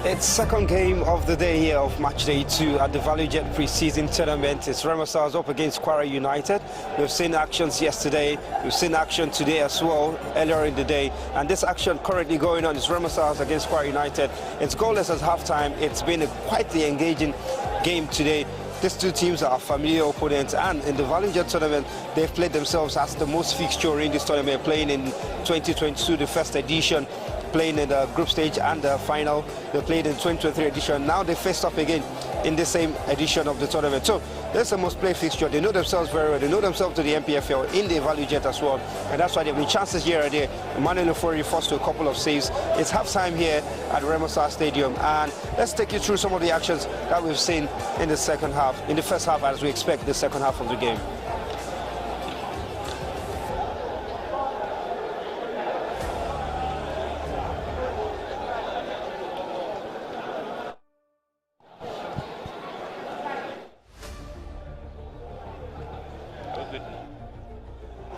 It's second game of the day here of Matchday 2 at the Value Jet pre-season tournament. It's Remo Stars up against Kwara United. We've seen actions yesterday, we've seen action today as well, earlier in the day. And this action currently going on is Remo Stars against Kwara United. It's goalless at halftime. It's been quite the engaging game today. These two teams are familiar opponents, and in the Value Jet tournament, they've played themselves as the most fixture in this tournament, playing in 2022, the first edition, playing in the group stage and the final. They played in 2023 edition. Now they faced up again in the same edition of the tournament. So that's the most played fixture. They know themselves very well. They know themselves to the MPFL in the Value Jet as well. And that's why there have been chances here and there. Emmanuel Ofori forced to a couple of saves. It's halftime here at Remo Stars Stadium. And let's take you through some of the actions that we've seen in the second half, in the first half, as we expect the second half of the game.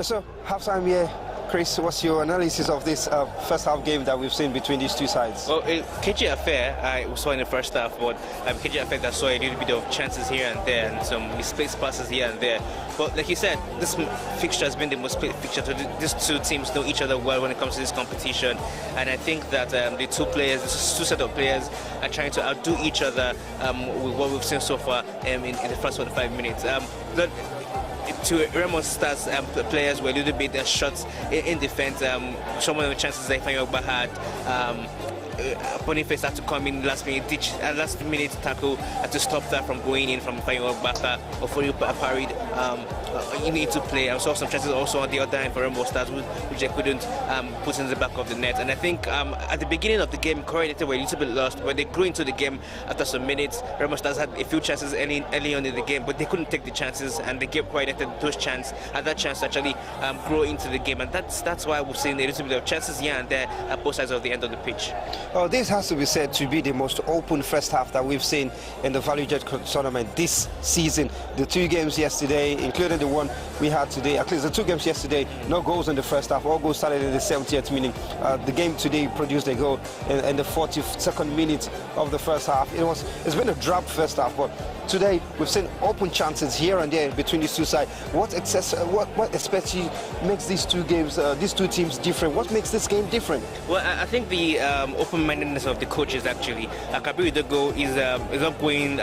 So, halftime here. Chris, what's your analysis of this first half game that we've seen between these two sides? Well, KG Affair, I saw in the first half, but KG Affair, I saw a little bit of chances here and there and some misplaced passes here and there. But like you said, this fixture has been the most played fixture. So these two teams know each other well when it comes to this competition. And I think that the two set of players are trying to outdo each other with what we've seen so far in the first 45 minutes. To Remo Stars players were a little bit shots in defense. Some of the chances that Ifeanyi had, Boniface had to come in last minute tackle to stop that from going in from Ifeanyi Ogbaka. Ofori parried into play. I saw some chances also on the other end for Remo Stars, which they couldn't put in the back of the net. And I think at the beginning of the game, Kwara United were a little bit lost, but they grew into the game after some minutes. Remo Stars had a few chances early on in the game, but they couldn't take the chances, and they gave Kwara United that chance to actually grow into the game. And that's why we've seen a little bit of chances here and there at both sides of the end of the pitch. Oh, this has to be said to be the most open first half that we've seen in the Value Jet tournament this season. The two games yesterday, including the one we had today, at least the two games yesterday, no goals in the first half. All goals started in the 70th minute. The game today produced a goal in the 42nd minute of the first half. It's been a drab first half, but today we've seen open chances here and there between these two sides. What especially makes these two games, these two teams different? What makes this game different? Well, I think the open-mindedness of the coaches actually. Kabir Udogo is not going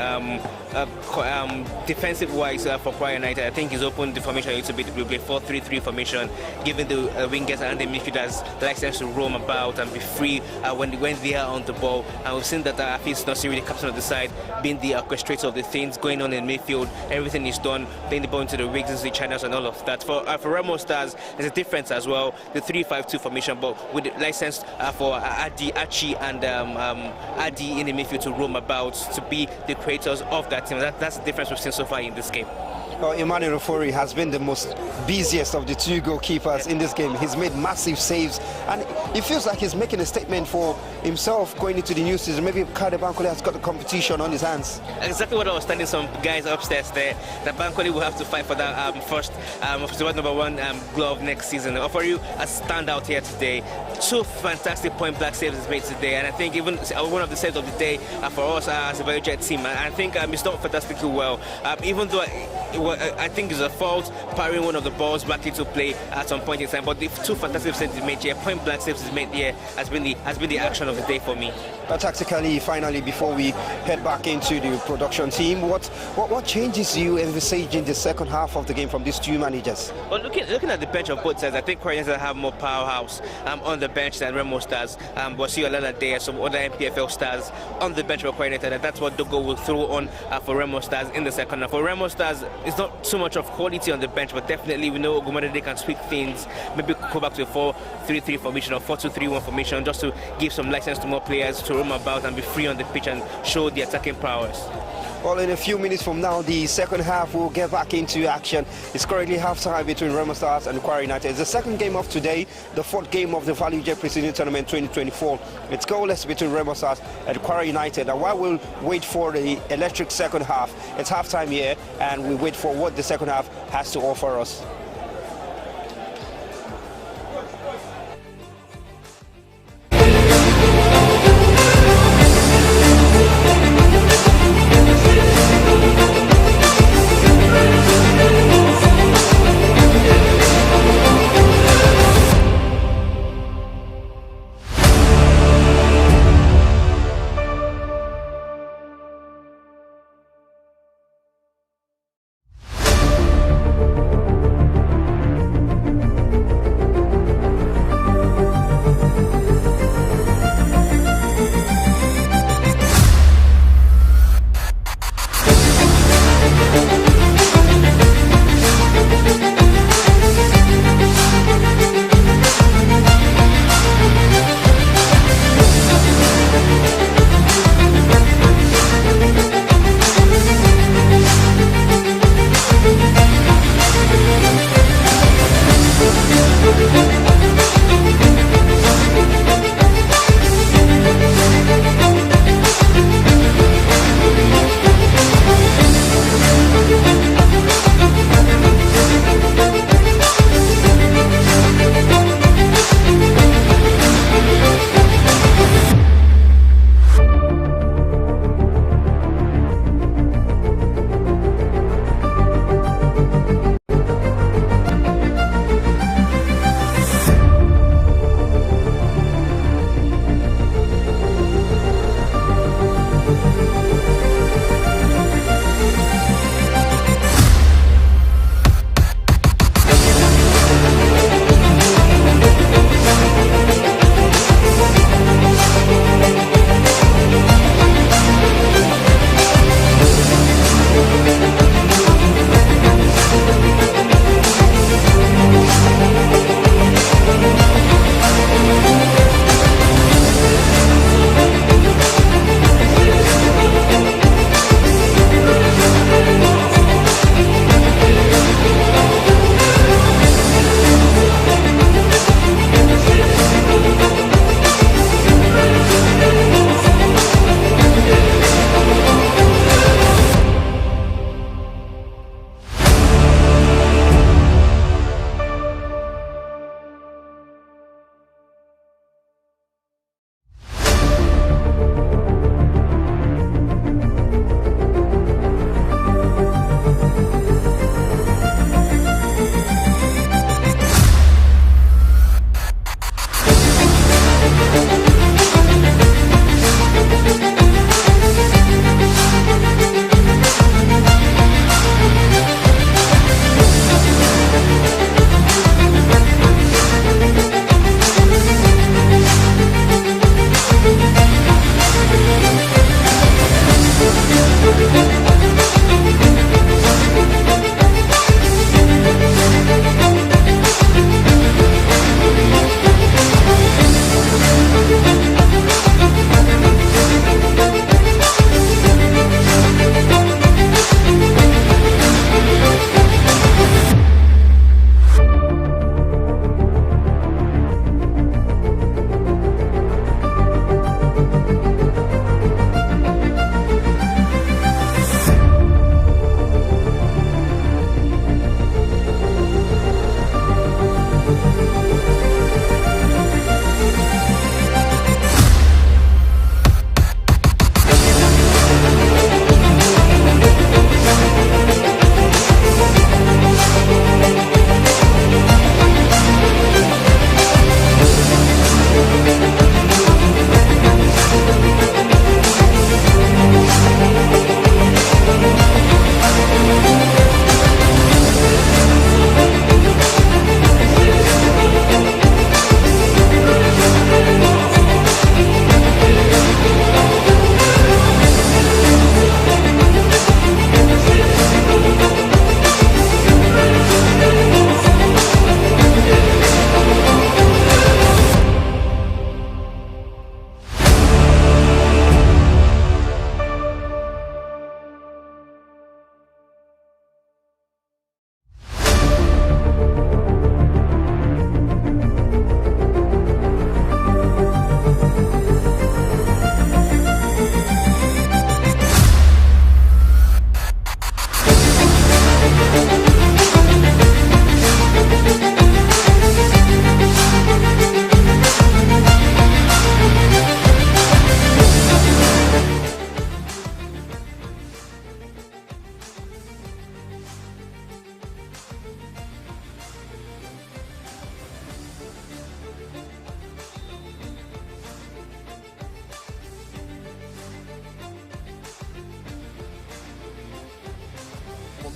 defensive-wise for Kwara United. I think he's opened the formation a little bit. We'll play 4-3-3 formation, giving the wingers and the midfielders the license to roam about and be free when they are on the ball. And we've seen that Hafiz Nasiri, the captain of the side, being the orchestrator of the things going on in midfield. Everything is done, playing the ball into the wings, into the channels and all of that. For Remo Stars, there's a difference as well. The 3-5-2 formation, but with the license for Achi and Adi in the midfield to roam about, to be the creators of that team. That's the difference we've seen so far in this game. Emmanuel Ofori has been the most busiest of the two goalkeepers in this game. He's made massive saves, and it feels like he's making a statement for himself going into the new season. Maybe Kade Bankole has got the competition on his hands. Exactly what I was telling some guys upstairs there, that Bankole will have to fight for that first number one glove next season. Ofori has stand out here today. Two fantastic point-blank saves he's made today, and I think even one of the saves of the day for us as a Value Jet team. I think he's done fantastically well, even though I think it's a fault parrying one of the balls back into play at some point in time. But the two fantastic saves he's made here, point-blank saves he's made here, has been the action of the day for me. Tactically, finally, before we head back into the production team, what changes you envisage in the second half of the game from these two managers? Well, looking at the bench of both sides, I think Kwara United have more powerhouse on the bench than Remo Stars. But see Olala and some other MPFL stars on the bench for Kwara United, and that's what Dogo will throw on for Remo Stars in the second half. For Remo Stars, it's not too much of quality on the bench, but definitely we know Ogumade can tweak things, maybe go back to a 4-3-3 formation or 4-2-3-1 formation, just to give some license to more players to roam about and be free on the pitch and show the attacking prowess. Well, in a few minutes from now, the second half will get back into action. It's currently half-time between Remo Stars and Kwara United. It's the second game of today, the fourth game of the Value Jet Pre-Season Tournament 2024. It's goalless between Remo Stars and Kwara United. And while we'll wait for the electric second half, it's half-time here, and we wait for what the second half has to offer us.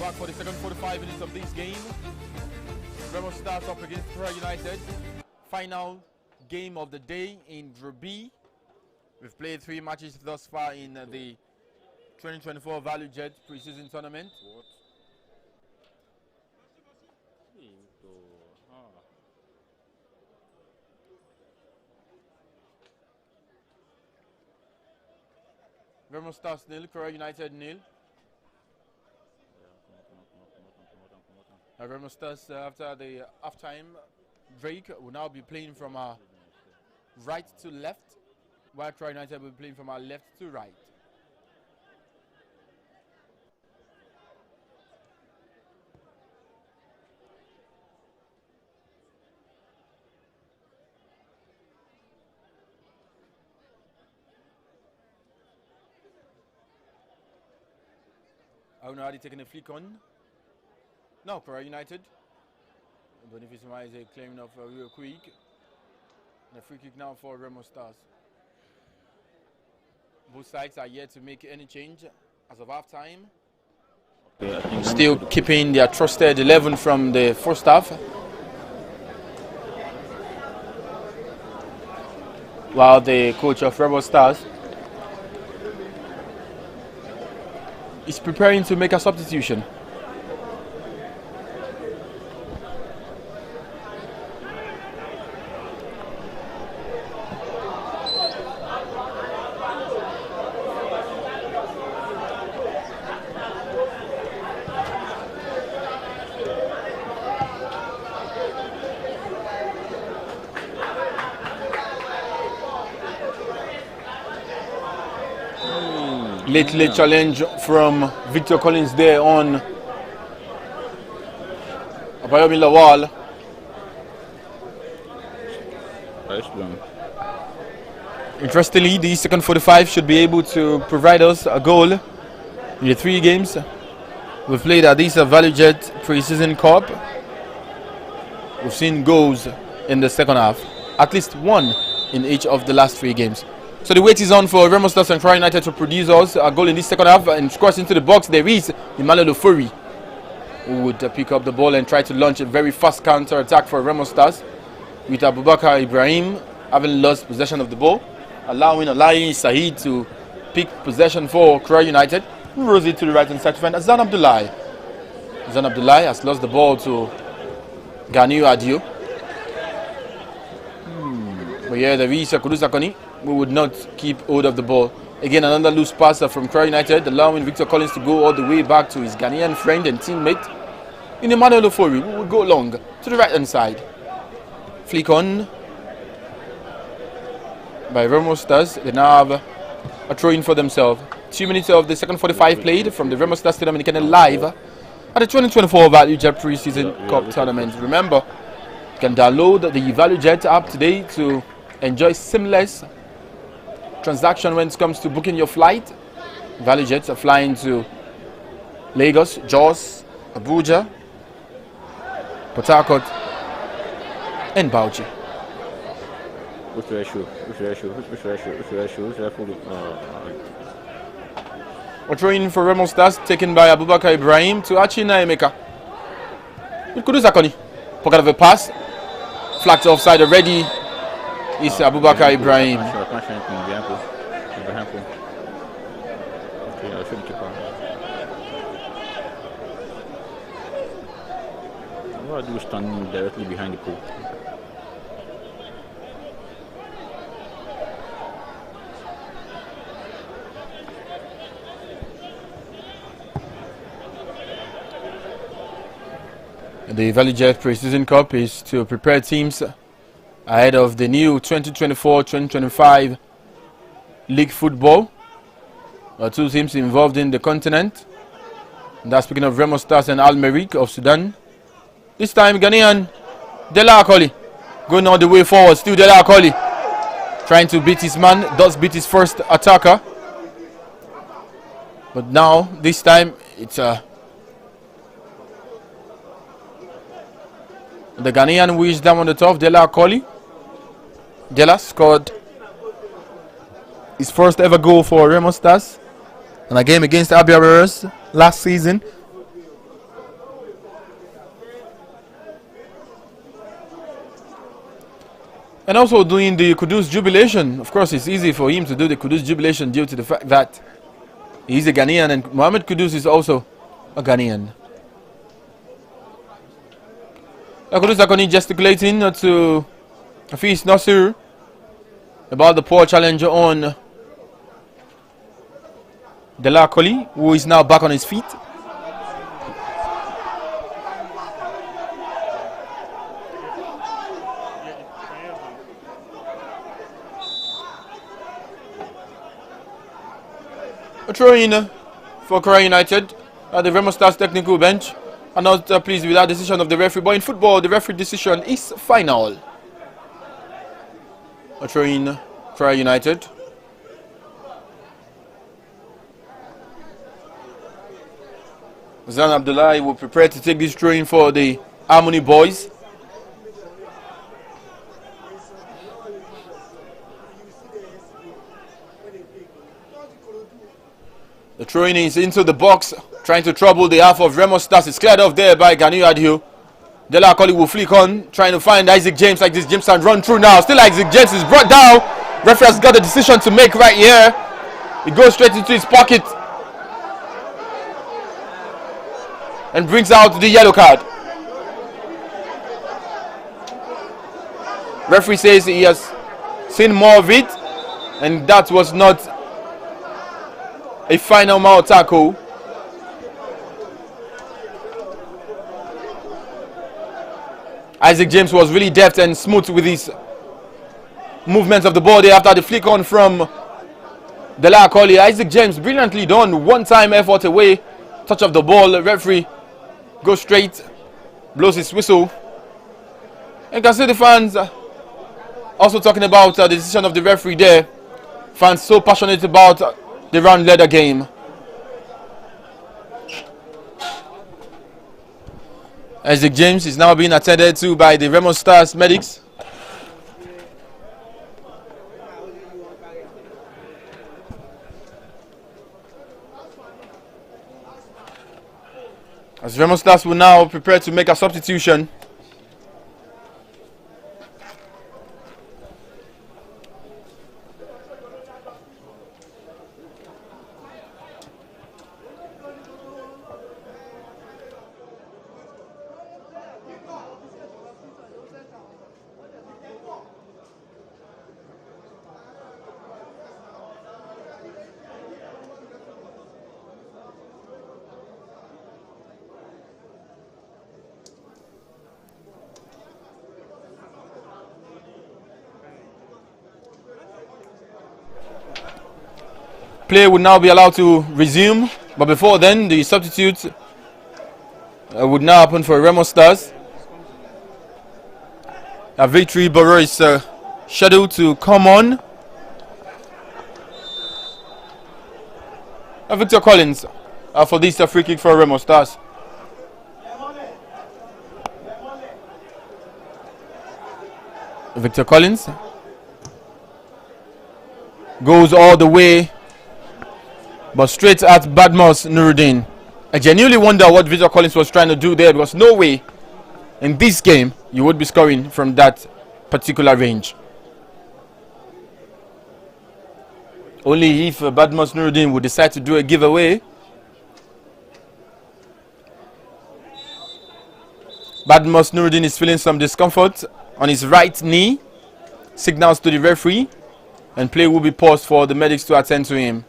back for the second 45 minutes of this game. Remo starts up against Kwara United. Final game of the day in Group B. We've played 3 matches thus far in the 2024 Value Jet preseason tournament. Remo Stars 0, Kwara United 0. Remo Stars after the half-time break will now be playing from our right to left, while Kwara United will be playing from our left to right. Aunadi taking a flick on. No, Kwara United. Boniface is claiming of real quick. And a free kick now for Remo Stars. Both sides are yet to make any change as of half time. Still keeping their trusted 11 from the first half. While the coach of Remo Stars is preparing to make a substitution. Late challenge from Victor Collins there on Abayomi Lawal. Interestingly, the second 45 should be able to provide us a goal in the 3 games we've played at this Value Jet Pre-Season Cup. We've seen goals in the second half, at least 1 in each of the last 3 games. So the wait is on for Remo Stars and Kwara United to produce us a goal in this second half, and cross into the box. There is Emmanuel Ofori, who would pick up the ball and try to launch a very fast counter attack for Remo Stars, with Abubakar Ibrahim having lost possession of the ball, allowing Alayi Saeed to pick possession for Kwara United. Rolls it to the right hand side to find Azan Abdullahi. Azan Abdullahi has lost the ball to Ganiu Adio. But yeah, there is Kudu Sakoni, who would not keep hold of the ball. Again, another loose passer from Kwara United, allowing Victor Collins to go all the way back to his Ghanaian friend and teammate in Emmanuel Ofori, who would go long to the right hand side. Flick on by Remo Stars. They now have a throw in for themselves. 2 minutes of the second 45 played from the Remo Stars Stadium in Kenya live at the 2024 Value Jet Pre-Season Cup Tournament. Remember, you can download the Value Jet app today to enjoy seamless transaction when it comes to booking your flight. Value Jets are flying to Lagos, Jos, Abuja, Port Harcourt, and Bauchi. A throw in for Remo Stars taken by Abubakar Ibrahim to Achina Emeka. With Kudu Zakoni. Pocket of a pass. Flagged offside already. Is Abubakar Ibrahim. What do you standing directly behind the pool? The Value Jet Pre-Season Cup is to prepare teams ahead of the new 2024-2025 league football. 2 teams involved in the continent. And that's speaking of Remo Stars and Al Merrikh of Sudan. This time Ghanaian Dela Akoli going all the way forward. Still Dela Akoli trying to beat his man. Does beat his first attacker. But now, this time, it's the Ghanaian who is down on the top, Dela Akoli. Dela scored his first ever goal for Remo Stars in a game against Abia Warriors last season. And also doing the Kudus jubilation. Of course, it's easy for him to do the Kudus jubilation due to the fact that he's a Ghanaian and Mohamed Kudus is also a Ghanaian. Kudus Akoni gesticulating to Hafiz Nasir about the poor challenge on Dela Koli, who is now back on his feet. A throw-in for Kwara United at the Remo Stars technical bench. I'm not pleased with that decision of the referee, but in football, the referee decision is final. A throw-in, Kwara United. Zan Abdullahi will prepare to take this throw-in for the Harmony boys. The throw-in is into the box, trying to trouble the half of Remo Stars. It's cleared off there by Ganiyu Adio. Dela Koli will flick on, trying to find Isaac James like this. James can run through now. Still Isaac James is brought down. Referee has got a decision to make right here. He goes straight into his pocket and brings out the yellow card. Referee says he has seen more of it, and that was not a final mouth tackle. Isaac James was really deft and smooth with his movements of the ball there after the flick on from Dela Koli. Isaac James brilliantly done. One time effort away. Touch of the ball. The referee goes straight, blows his whistle. And you can see the fans also talking about the decision of the referee there. Fans so passionate about the round leather game. Isaac James is now being attended to by the Remo Stars medics. As Remo Stars will now prepare to make a substitution. Play would now be allowed to resume, but before then, the substitute would now happen for Remo Stars. A Victory Borough is scheduled to come on. Victor Collins for this free kick for Remo Stars. Victor Collins goes all the way, but straight at Badmus Nuruddin. I genuinely wonder what Victor Collins was trying to do there, because no way in this game you would be scoring from that particular range. Only if Badmus Nuruddin would decide to do a giveaway. Badmus Nuruddin is feeling some discomfort on his right knee. Signals to the referee, and play will be paused for the medics to attend to him.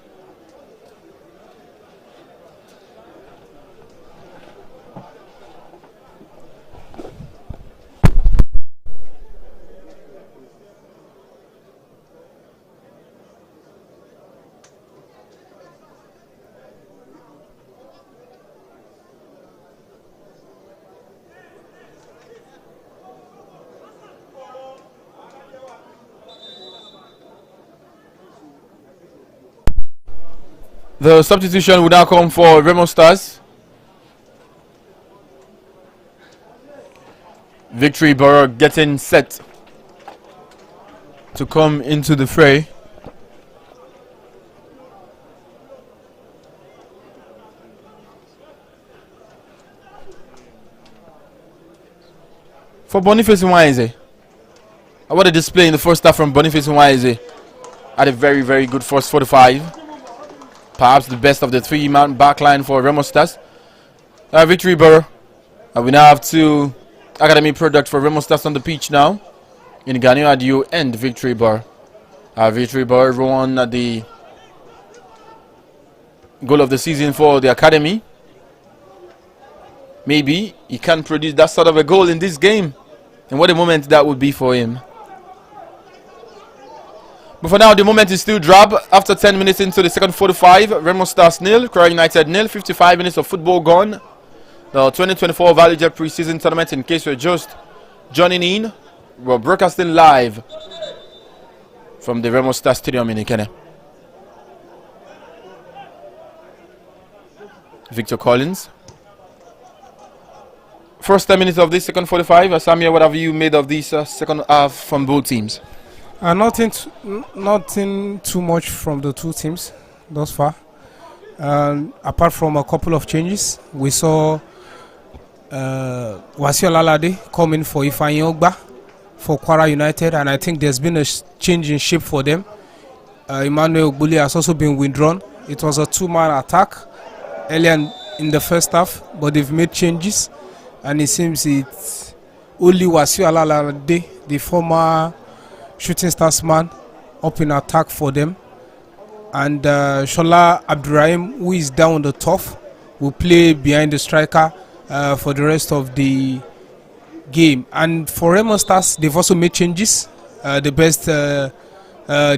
The substitution will now come for Remo Stars. Victory Borough getting set to come into the fray. For Boniface Nwaize. What a display in the first half from Boniface Nwaize. Had a very, very good first 45. Perhaps the best of the three-man backline for Remo Stars. Victory Borough. We now have two academy products for Remo Stars on the pitch now. In Ganyo Adio and Victory Borough. Victory Borough won the goal of the season for the academy. Maybe he can produce that sort of a goal in this game. And what a moment that would be for him. But for now, the moment is still drab. After 10 minutes into the second 45, Remo Stars 0, Kwara United 0. 55 minutes of football gone. The 2024 Valley Jet Pre-Season Tournament, in case you're just joining in, we're broadcasting live from the Remo Stars Stadium in Ikene. Victor Collins. First 10 minutes of this second 45. Samia, what have you made of this second half from both teams? Nothing too much from the two teams thus far. Apart from a couple of changes, we saw Wasio Lalade come in for Ifeanyi Ogba for Kwara United, and I think there's been a change in shape for them. Emmanuel Ogbuli has also been withdrawn. It was a two-man attack earlier in the first half, but they've made changes, and it seems it's only Wasio Lalade, the former Shooting Stars man, up in attack for them, and Shola Abdurrahim, who is down the turf, will play behind the striker for the rest of the game. And for Remo Stars, they've also made changes. The best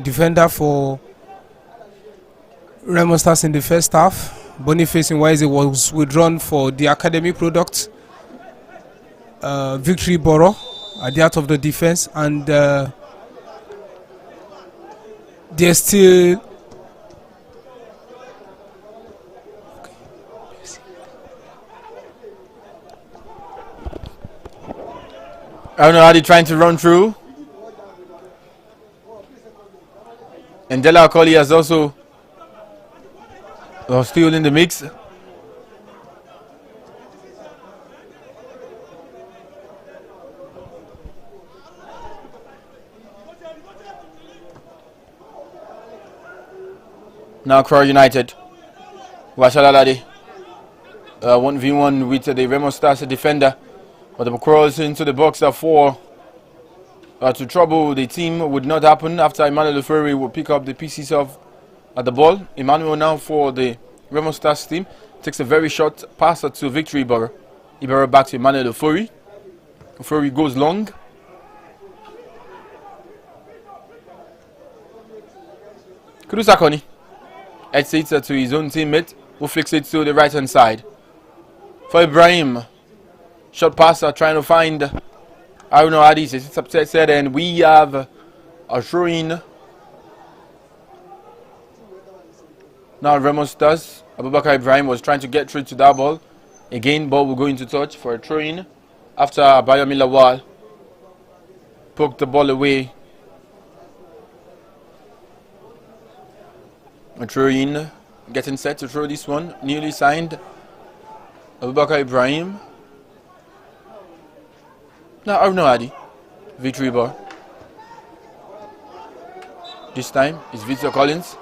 defender for Remo Stars in the first half, Boniface Nwaize, was withdrawn for the academy product. Victory Borough at the heart of the defense, and they're still I don't know how they're trying to run through. And Dela Akoli has also still in the mix. Now Kwara United. Washalalade. 1v1 with the Remo Stars defender. But the cross into the box for to trouble the team would not happen after Emmanuel Leferi will pick up the pieces of the ball. Emmanuel now for the Remo Stars team takes a very short pass to Victory Borough. Ibero back to Emmanuel Leferi. Leferi goes long. Kudusakoni heads it to his own teammate, who flicks it to the right hand side. For Ibrahim, short passer trying to find Aruno Adis. It's upset, and we have a throw in. Now Remo Stars. Abubakar Ibrahim was trying to get through to that ball. Again, ball will go into touch for a throw in after Abayomi Lawal poked the ball away. A throw in, getting set to throw this one. Newly signed Abubakar Ibrahim. Now Aruno Adi. Victory Borough. This time it's Victor Collins.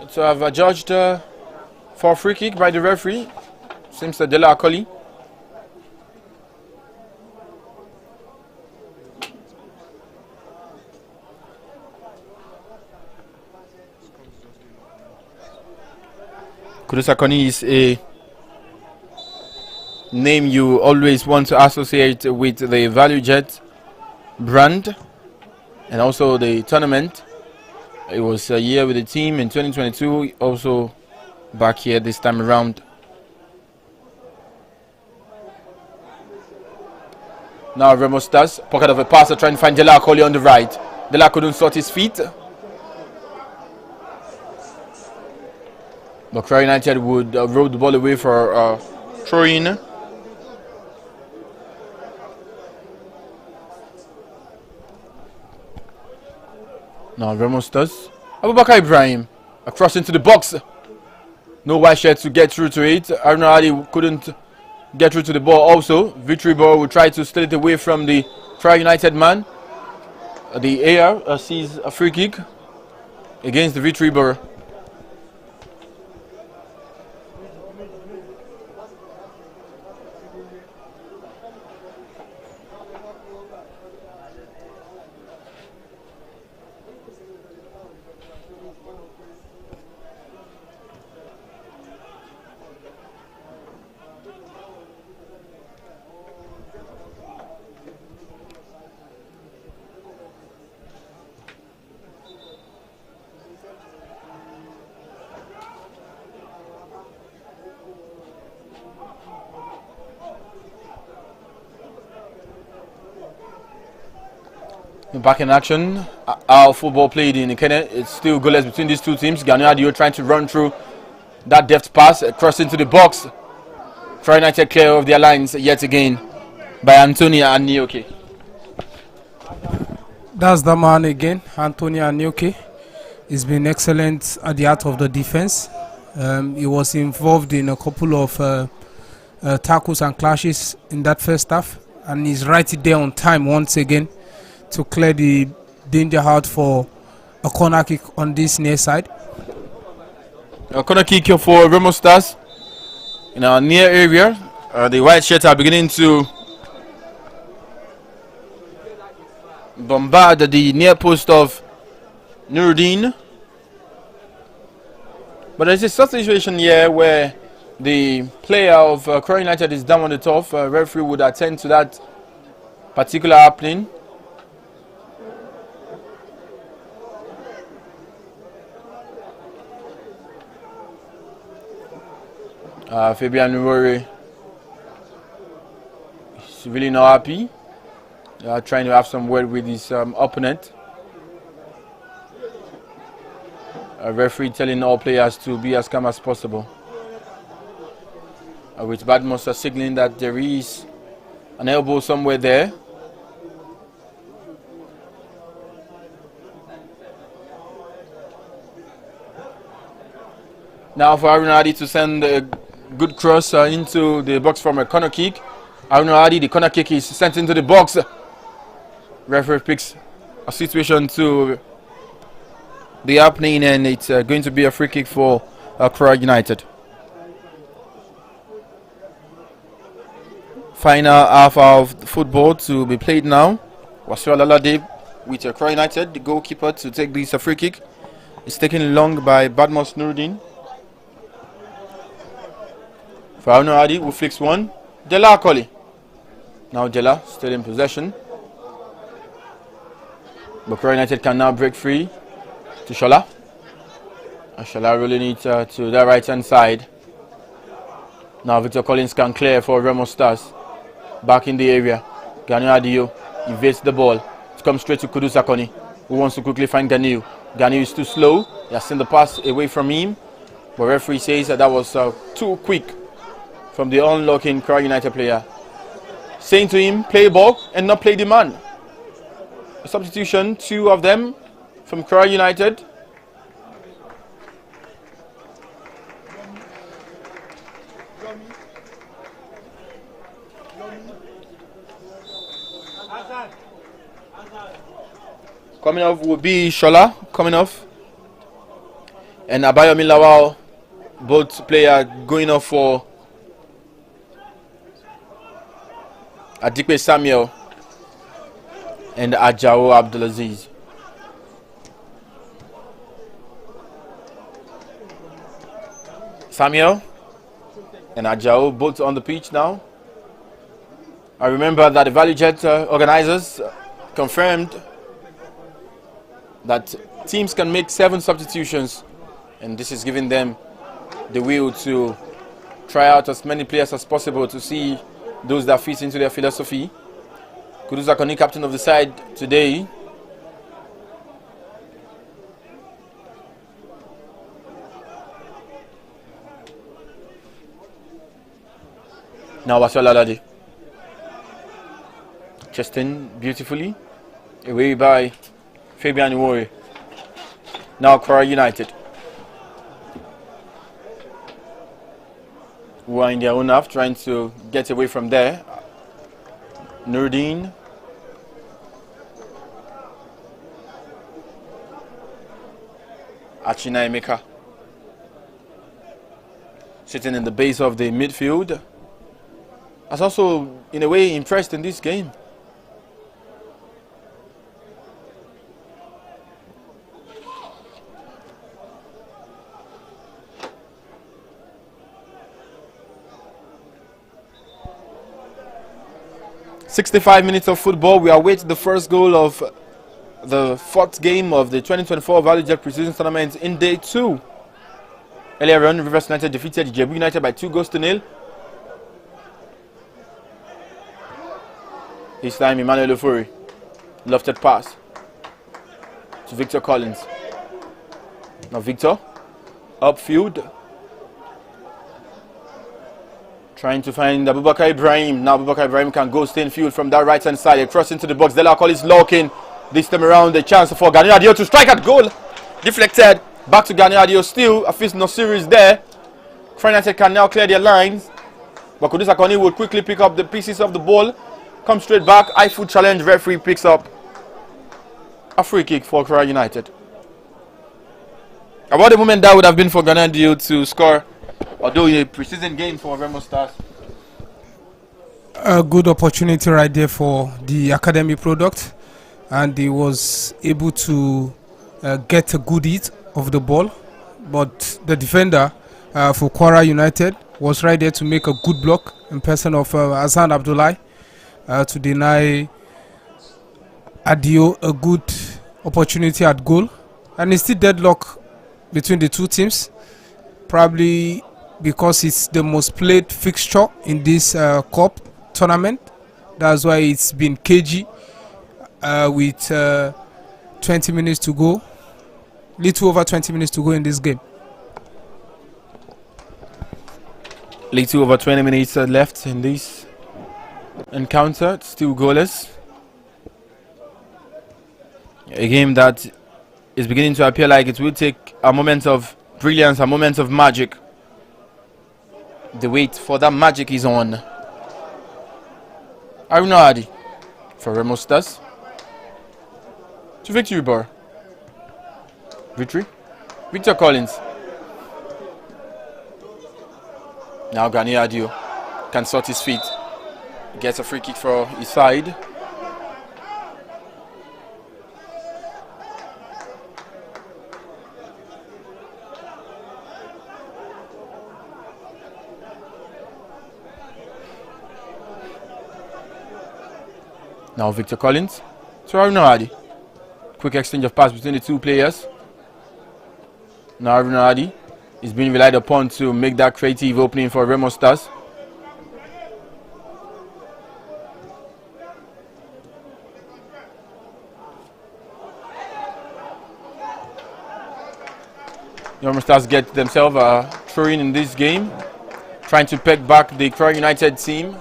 So I've judged for a free kick by the referee. Seems Dela Akoli. Kudusakoni is a name you always want to associate with the Value Jet brand and also the tournament. It was a year with the team in 2022, also back here this time around. Now Remo Stars, pocket of a passer, trying to find Dela Akoli on the right. Dela couldn't sort his feet. But Kwara United would roll the ball away for throw-in. Now Remo Stars. Abubakar Ibrahim across into the box. No white shirt to get through to it. Arunadi couldn't get through to the ball also. Victory ball will try to steal it away from the Kwara United man. The AR sees a free kick against the Victory ball. Back in action, our football played in Kenya. It's still goalless between these two teams. Ganiadio trying to run through that depth pass, cross into the box. Kwara United clear of their lines yet again by Antonia Anioke. That's the man again, Antonio Anioke. He's been excellent at the heart of the defense. He was involved in a couple of tackles and clashes in that first half, and he's right there on time once again to clear the danger out for a corner kick on this near side. A corner kick here for Remo Stars in our near area. The white shirts are beginning to bombard the near post of Nuruddin. But there's a situation here where the player of Kwara United is down on the turf. Referee would attend to that particular happening. Fabian Nuwori is really not happy. Trying to have some word with his opponent. A referee telling all players to be as calm as possible. With Badmoss signaling that there is an elbow somewhere there. Now for Arunadi to send a good cross into the box from a corner kick. Arunadi, the corner kick is sent into the box. Referee picks a situation to be happening, and it's going to be a free kick for Kwara United. Final half of football to be played now. Wasiu Alalade with Kwara United, the goalkeeper, to take this free kick. It's taken long by Badmoss Nuruddin. For Arunadi, who flicks one. Dela Akoli. Now Dela still in possession. But Kwara United can now break free to Shola. And Shola rolling it to the right hand side. Now Victor Collins can clear for Remo Stars. Back in the area. Ganiu evades the ball. It comes straight to Kudus Akoni, who wants to quickly find Ganiu. Ganiu is too slow. He has seen the pass away from him. But referee says that was too quick from the unlocking Kwara United player. Saying to him, play ball and not play the man. A substitution, two of them from Kwara United. Coming off will be Shola, coming off. And Abayomi Lawal, both players going off for Adikwe Samuel and Ajao Abdulaziz. Samuel and Ajao both on the pitch now. I remember that the Valley Jet organizers confirmed that teams can make 7 substitutions, and this is giving them the will to try out as many players as possible to see those that fit into their philosophy. Kudus Akoni, captain of the side today. Now Wasiu Alalade. Chestin beautifully. Away by Fabian Iwori. Now Kwara United. who are in their own half, trying to get away from there. Nurdin. Achina Emeka. Sitting in the base of the midfield. Has also, in a way, impressed in this game. .65 minutes of football. We await the first goal of the fourth game of the 2024 ValueJet Preseason Tournament in day 2. Earlier on, Rivers United defeated Jebu United by 2-0. This time, Emmanuel Ofori. Lofted pass to Victor Collins. Now Victor, upfield. Trying to find Abubakar Ibrahim. Now Abubakar Ibrahim can go stay in field from that right hand side. Across into the box. Dela Collins locking. This time around, the chance for Gani Adio to strike at goal. Deflected. Back to Gani Adio. Still, Afis Nosiri is there. Kwara United can now clear their lines. But Kudus Akoni will quickly pick up the pieces of the ball. Come straight back. High foot challenge. Referee picks up a free kick for Kwara United. About the moment that would have been for Gani Adio to score, although in a preseason game for Remo Stars. A good opportunity right there for the academy product, and he was able to get a good hit of the ball, but the defender for Kwara United was right there to make a good block in person of Hassan Abdullahi to deny Adio a good opportunity at goal, and it's still deadlock between the two teams, probably because it's the most played fixture in this cup tournament. That's why it's been cagey with 20 minutes to go, little over 20 minutes to go in this game. Little over 20 minutes left in this encounter. It's still goalless. A game that is beginning to appear like it will take a moment of brilliance, a moment of magic. The wait for that magic is on. Aruna Adi for Remo Stars. To victory bar. Victory. Victor Collins. Now Gani Adio can sort his feet. Gets a free kick for his side. Now Victor Collins to Aruna Adi. Quick exchange of pass between the two players. Now Aruna Adi is being relied upon to make that creative opening for Remo Stars. Remo Stars get themselves a throw-in in this game, trying to peg back the Kwara United team.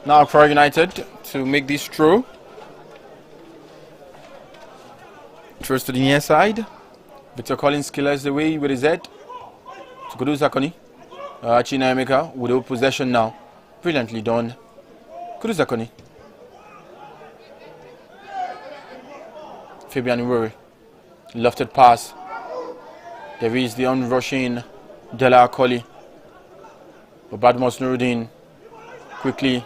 Now Kwara United to make this throw. Throws to the near side. Victor Collins clears the way with his head. To Kudu Zakoni. Achina Emeka with the possession now. Brilliantly done. Kudu Zakoni. Fabian Ururi. Lofted pass. There is the onrushing Dela Akoli. But Badmos Nuruddin quickly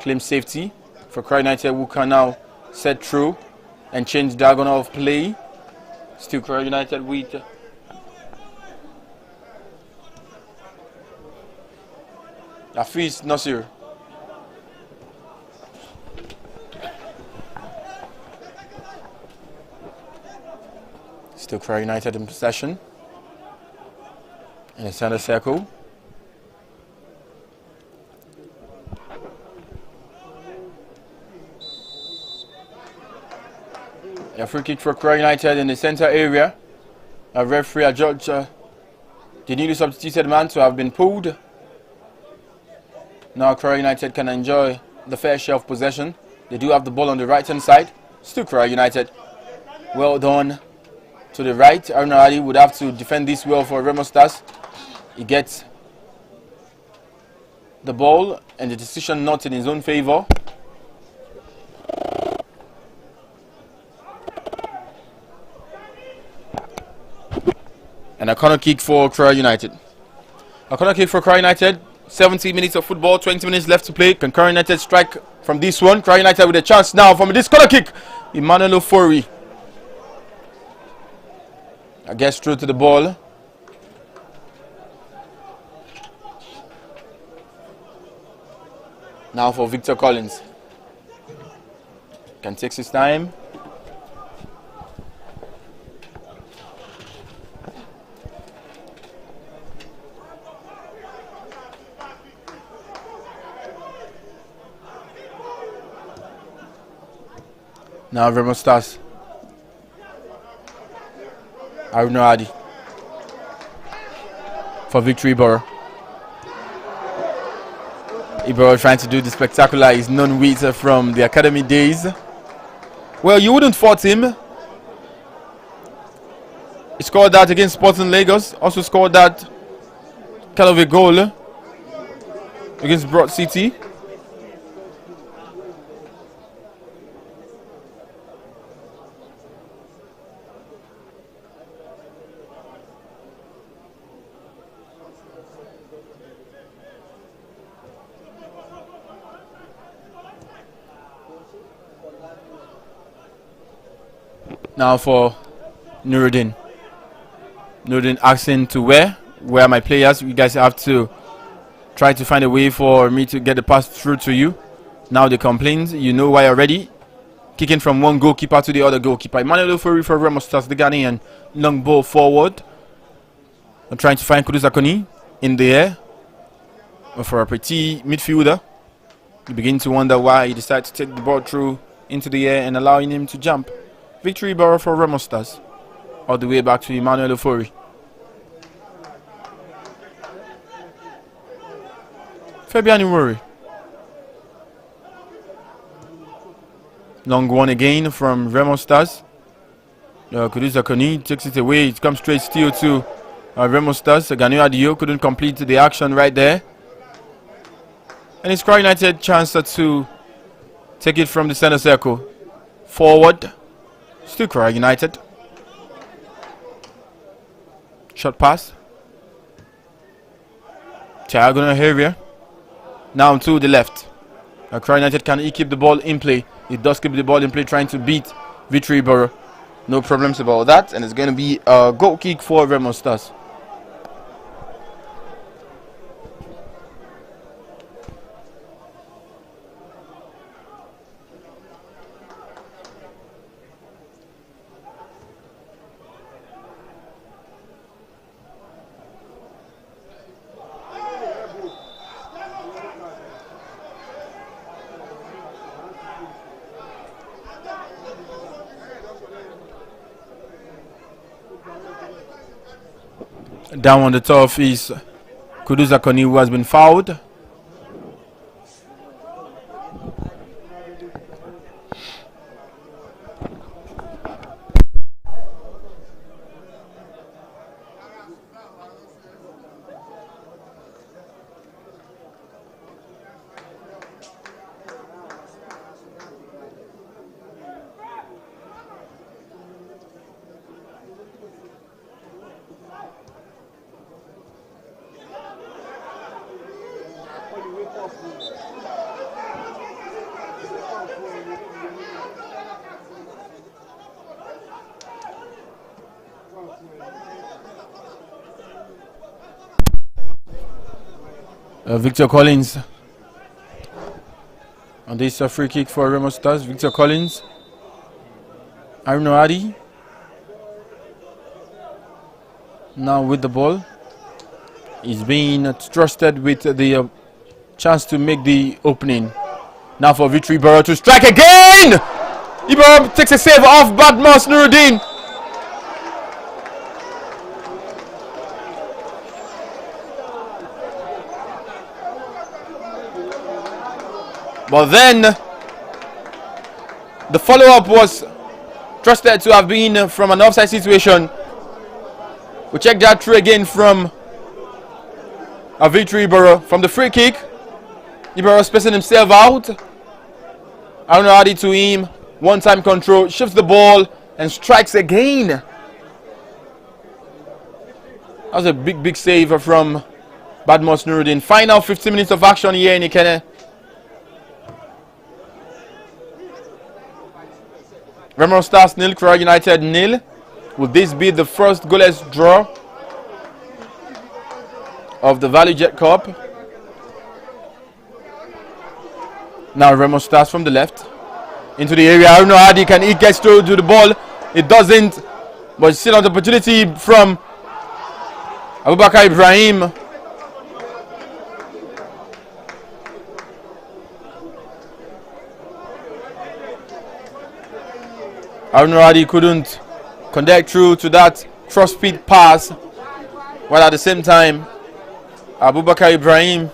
claims safety for Kwara United, who can now set through and change diagonal of play. Still Kwara United with Hafiz Nasir. Still Kwara United in possession in the center circle. A free kick for Kwara United in the center area. A referee adjudged the newly substituted man to have been pulled. Now Kwara United can enjoy the fair share of possession. They do have the ball on the right hand side. Still Kwara United. Well done to the right. Arunaradi would have to defend this well for Remo Stars. He gets the ball and the decision not in his own favor. And a corner kick for Kwara United. A corner kick for Kwara United. 70 minutes of football, 20 minutes left to play. Can Kwara United strike from this one? Kwara United with a chance now from this corner kick. Emmanuel Ofori gets through to the ball. Now for Victor Collins. Can take his time. Now Remo Stars. Arunaradi for Victory Iboro. Iboro trying to do the spectacular. He's known with from the academy days. Well, you wouldn't fault him. He scored that against Sporting Lagos. Also scored that kind of a goal against Broad City. Now for Nuruddin. Nuruddin asking to where are my players? You guys have to try to find a way for me to get the pass through to you. Now the complaints, you know why already. Kicking from one goalkeeper to the other goalkeeper. Emmanuel Ofori for Remo Stars, the Ghanaian. Long ball forward. I'm trying to find Kudus Akoni in the air. But for a petit midfielder, you begin to wonder why he decided to take the ball through into the air and allowing him to jump. Victory Iboro for Remo Stars. All the way back to Emmanuel Ofori. Fabian Iwori. Long one again from Remo Stars. Kudus Akoni takes it away. It comes straight still to Remo Stars. Ganu Adio couldn't complete the action right there. And it's Kwara United chance to take it from the center circle. Forward. Still Kwara United. Short pass. Thiago Naheria. Now to the left. Kwara United can keep the ball in play. It does keep the ball in play, trying to beat Victory Iboro. No problems about that. And it's going to be a goal kick for Remo Stars. Down on the turf is Kudus Akoni, who has been fouled. Victor Collins on this free kick for Remo Stars. Victor Collins. Arunaradi now with the ball. He's being trusted with the chance to make the opening. Now for Victory Iboro to strike again. Iboro takes a save off Badmus Nuruddin. But then the follow-up was trusted to have been from an offside situation. We check that through again from a Victory Iboro. From the free kick, Iboro spacing himself out. Aaron Hardy to him. One-time control, shifts the ball and strikes again. That was a big save from Badmus Nuruddin. Final 15 minutes of action here in Ikene. Remo Stars 0, Kwara United 0. Will this be the first goalless draw of the Valley Jet Cup? Now Remo Stars from the left into the area. I don't know how he gets to the ball. It doesn't, but still an opportunity from Abubakar Ibrahim. Aaron Radi couldn't connect through to that cross-speed pass, while at the same time Abubakar Ibrahim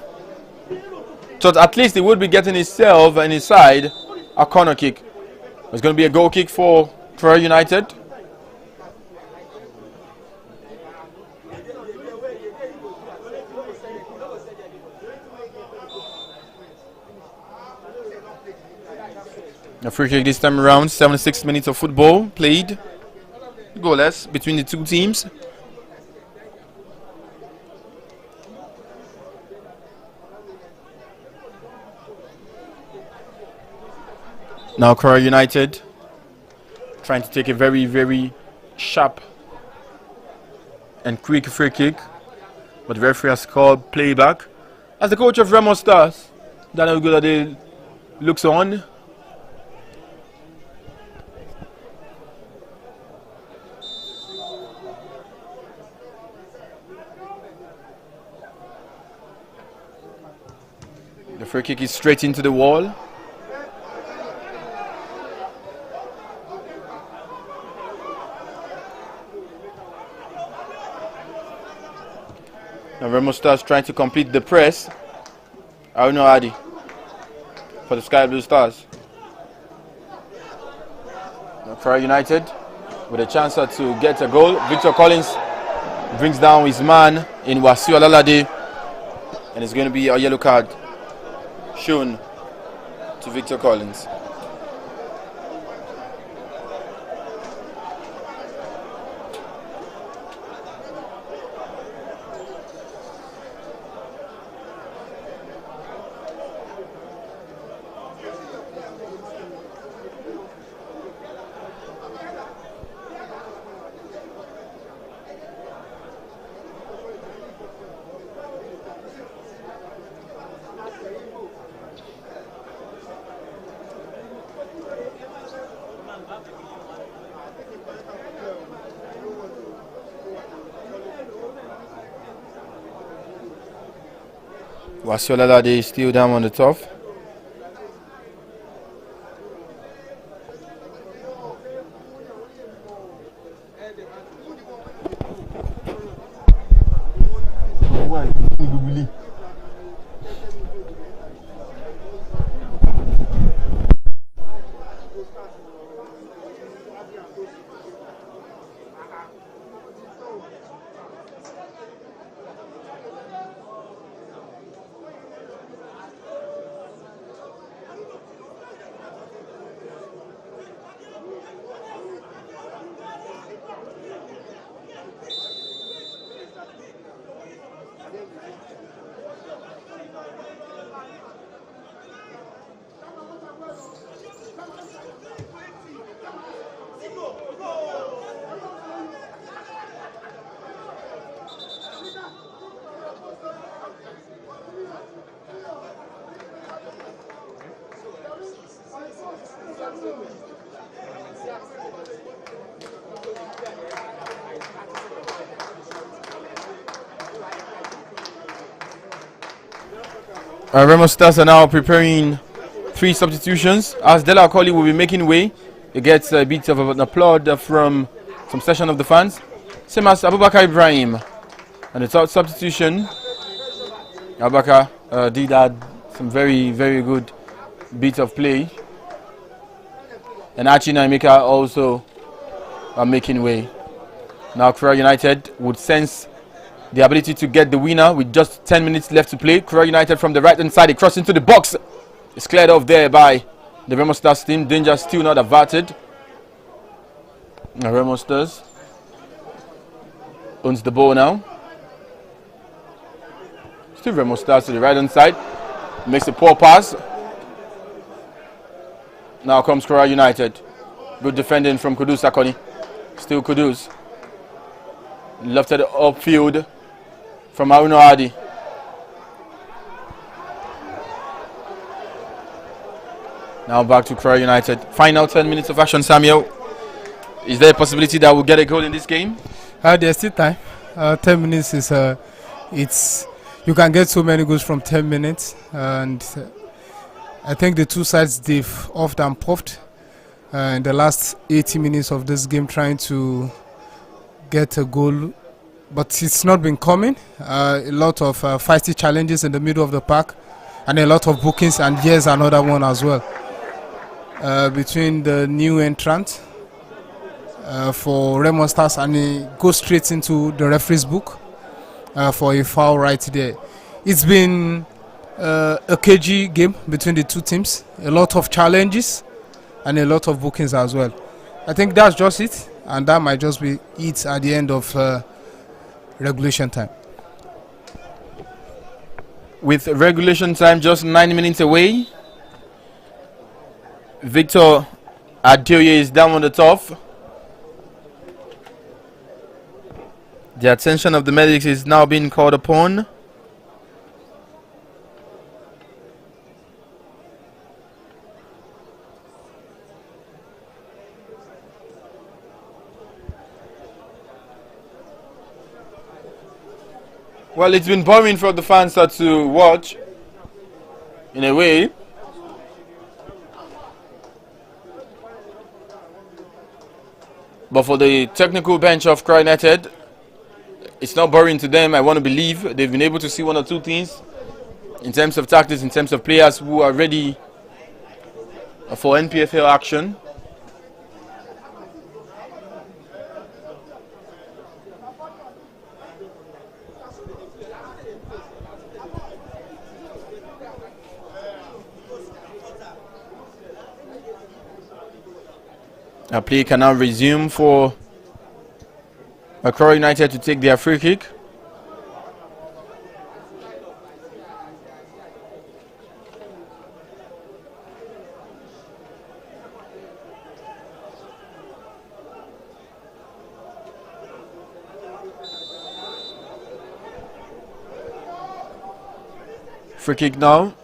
thought at least he would be getting himself and his side a corner kick. It's going to be a goal kick for Kwara United. A free kick this time around. 76 minutes of football played. Goalless between the two teams. Now Kwara United trying to take a very sharp and quick free kick, but the referee has called playback. As the coach of Remo Stars, Daniel Godade, looks on. The free kick is straight into the wall. Now Remo Stars trying to complete the press. Aruno Adi for the Sky Blue Stars. Now Kwara United with a chance to get a goal. Victor Collins brings down his man in Wasiu Alalade, and it's going to be a yellow card shown to Victor Collins. Wasiu Alalade is still down on the top. Remo Stars are now preparing 3 substitutions as Dela Akoli will be making way. He gets a bit of an applaud from some section of the fans. Same as Abubakar Ibrahim. And the third substitution, Abubakar did add some very good bit of play. And Achi Naimika also are making way. Now Kwara United would sense the ability to get the winner with just 10 minutes left to play. Kwara United from the right hand side, they cross into the box. It's cleared off there by the Remo Stars team. Danger still not averted. Now Remo Stars owns the ball now. Still Remo Stars to the right hand side. Makes a poor pass. Now comes Kwara United. Good defending from Kudus Akoni. Still Kudus. Left at the upfield from Aruno Adi. Now back to Kwara United. Final 10 minutes of action, Samuel. Is there a possibility that we'll get a goal in this game? There's still time. 10 minutes is you can get so many goals from 10 minutes, and I think the two sides they've offed and puffed in the last 80 minutes of this game trying to get a goal, but it's not been coming. A lot of feisty challenges in the middle of the park, and a lot of bookings, and here's another one as well between the new entrant for Remo Stars, and he goes straight into the referee's book for a foul right there. It's been a cagey game between the two teams, a lot of challenges and a lot of bookings as well. I think that's just it, and that might just be it at the end of regulation time. With regulation time just 9 minutes away, Victor Adeoye is down on the turf. The attention of the medics is now being called upon. Well, it's been boring for the fans to watch, in a way. But for the technical bench of Kwara United, it's not boring to them. I want to believe they've been able to see one or two things in terms of tactics, in terms of players who are ready for NPFL action. A play can now resume for Kwara United to take their free kick. Free kick now.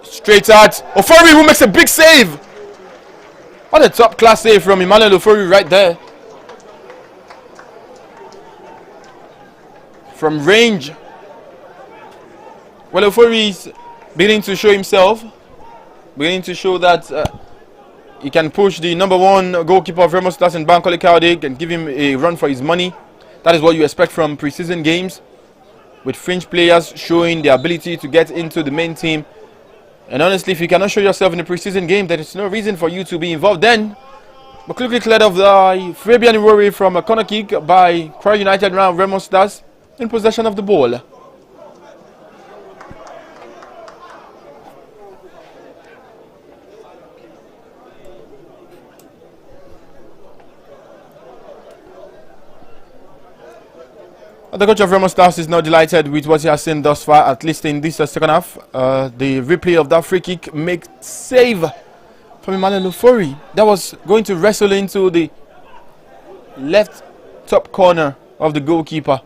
Straight at Ofori, who makes a big save. What a top class save from Emmanuel Ofori right there. From range. Well, Ofori is beginning to show himself. Beginning to show that he can push the number one goalkeeper of Remo Stars in Bankole Kaude and give him a run for his money. That is what you expect from preseason games, with fringe players showing the ability to get into the main team. And honestly, if you cannot show yourself in a preseason game, there is no reason for you to be involved then. But quickly cleared off the Fabian Iwori from a corner kick by Kwara United around Remo Stars in possession of the ball. The coach of Remo Stars is now delighted with what he has seen thus far, at least in this second half. The replay of that free kick makes save from Emmanuel Ofori. That was going to wrestle into the left top corner of the goalkeeper.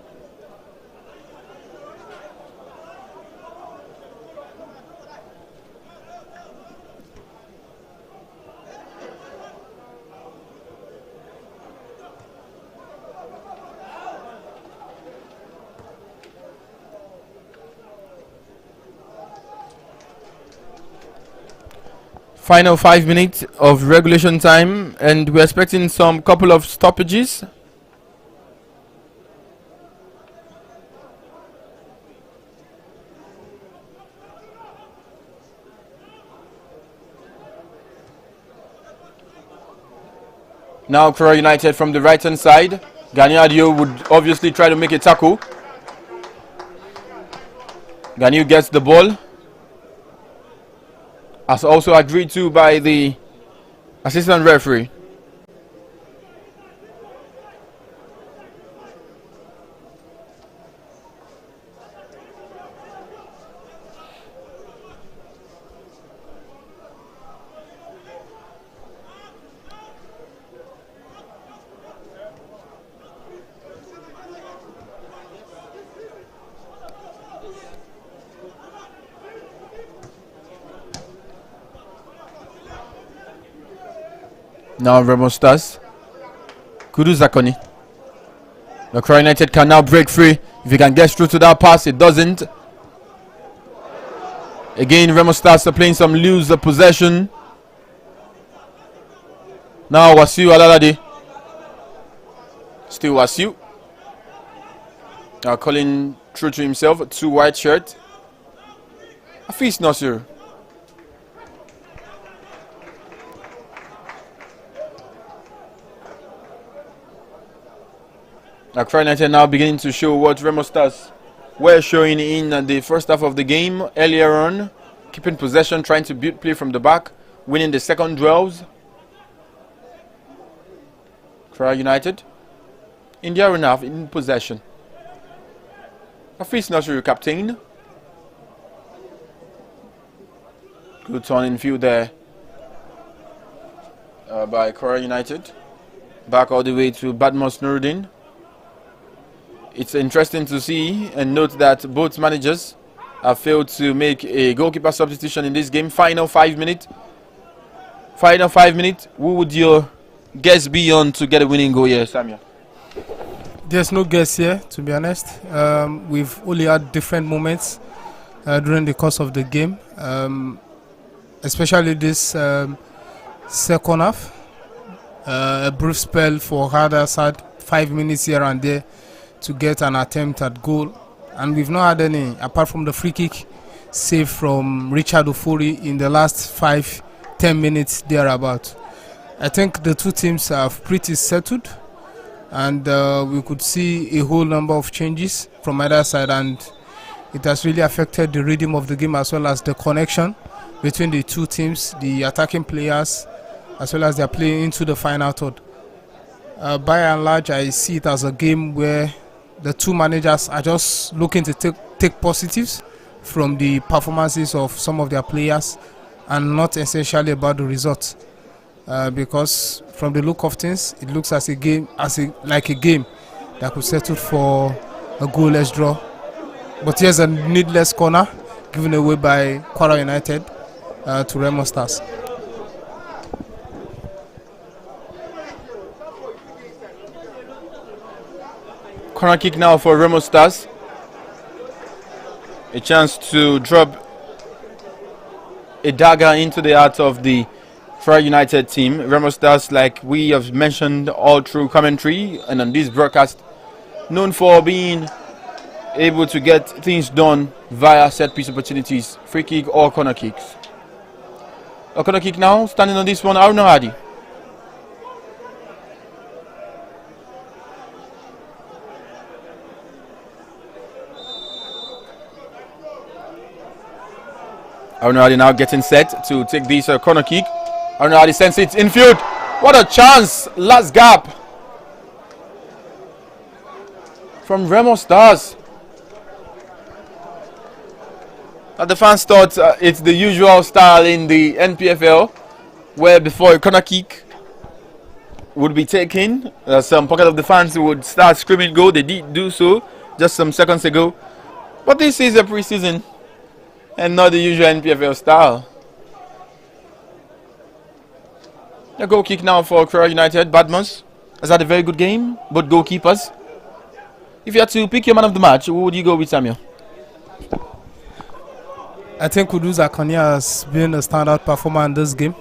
Final 5 minutes of regulation time, and we're expecting some couple of stoppages. Now Kwara United from the right hand side. Gani Adio would obviously try to make a tackle. Gani gets the ball. As also agreed to by the assistant referee. Now Remo Stars. Kudu Zakoni. The Kwara United can now break free. If he can get through to that pass, it doesn't. Again, Remo Stars are playing some loose possession. Now Wasiu Alalade. Still Wasiu. Now calling through to himself. 2 white shirt. Afis Nasir. Kwara United now beginning to show what Remo Stars were showing in the first half of the game earlier on, keeping possession, trying to build play from the back, winning the second duels. Kwara United in their own half in possession. Afis Nasir, captain. Good turn in field there by Kwara United. Back all the way to Badmus Nuruddin. It's interesting to see and note that both managers have failed to make a goalkeeper substitution in this game. Final 5 minutes. Final 5 minutes. Who would your guess be on to get a winning goal here, Samuel? There's no guess here, to be honest. We've only had different moments during the course of the game, especially this second half. A brief spell for Hada side, 5 minutes here and there to get an attempt at goal, and we've not had any apart from the free kick save from Richard Ofori in the last 5-10 minutes thereabout. I think the two teams are pretty settled, and we could see a whole number of changes from either side, and it has really affected the rhythm of the game as well as the connection between the two teams, the attacking players as well as their play into the final third. By and large, I see it as a game where the two managers are just looking to take positives from the performances of some of their players and not essentially about the results. Because from the look of things, it looks as a game, like a game that could settle for a goalless draw. But here's a needless corner given away by Kwara United to Remo Stars. Corner kick now for Remo Stars. A chance to drop a dagger into the heart of the Kwara United team. Remo Stars, like we have mentioned all through commentary and on this broadcast, known for being able to get things done via set piece opportunities, free kick or corner kicks. A corner kick now, standing on this one, Arno Hadi. Arno Hadi now getting set to take this corner kick. Arno Hadi sends it infield. What a chance! Last gap from Remo Stars. The fans thought it's the usual style in the NPFL, where before a corner kick would be taken, some pocket of the fans would start screaming goal. They did do so just some seconds ago. But this is a preseason and not the usual NPFL style. A goal kick now for Kwara United. Badmus has had a very good game, both goalkeepers. If you had to pick your man of the match, who would you go with, Samuel? I think Kudu Zakoni has been a standout performer in this game.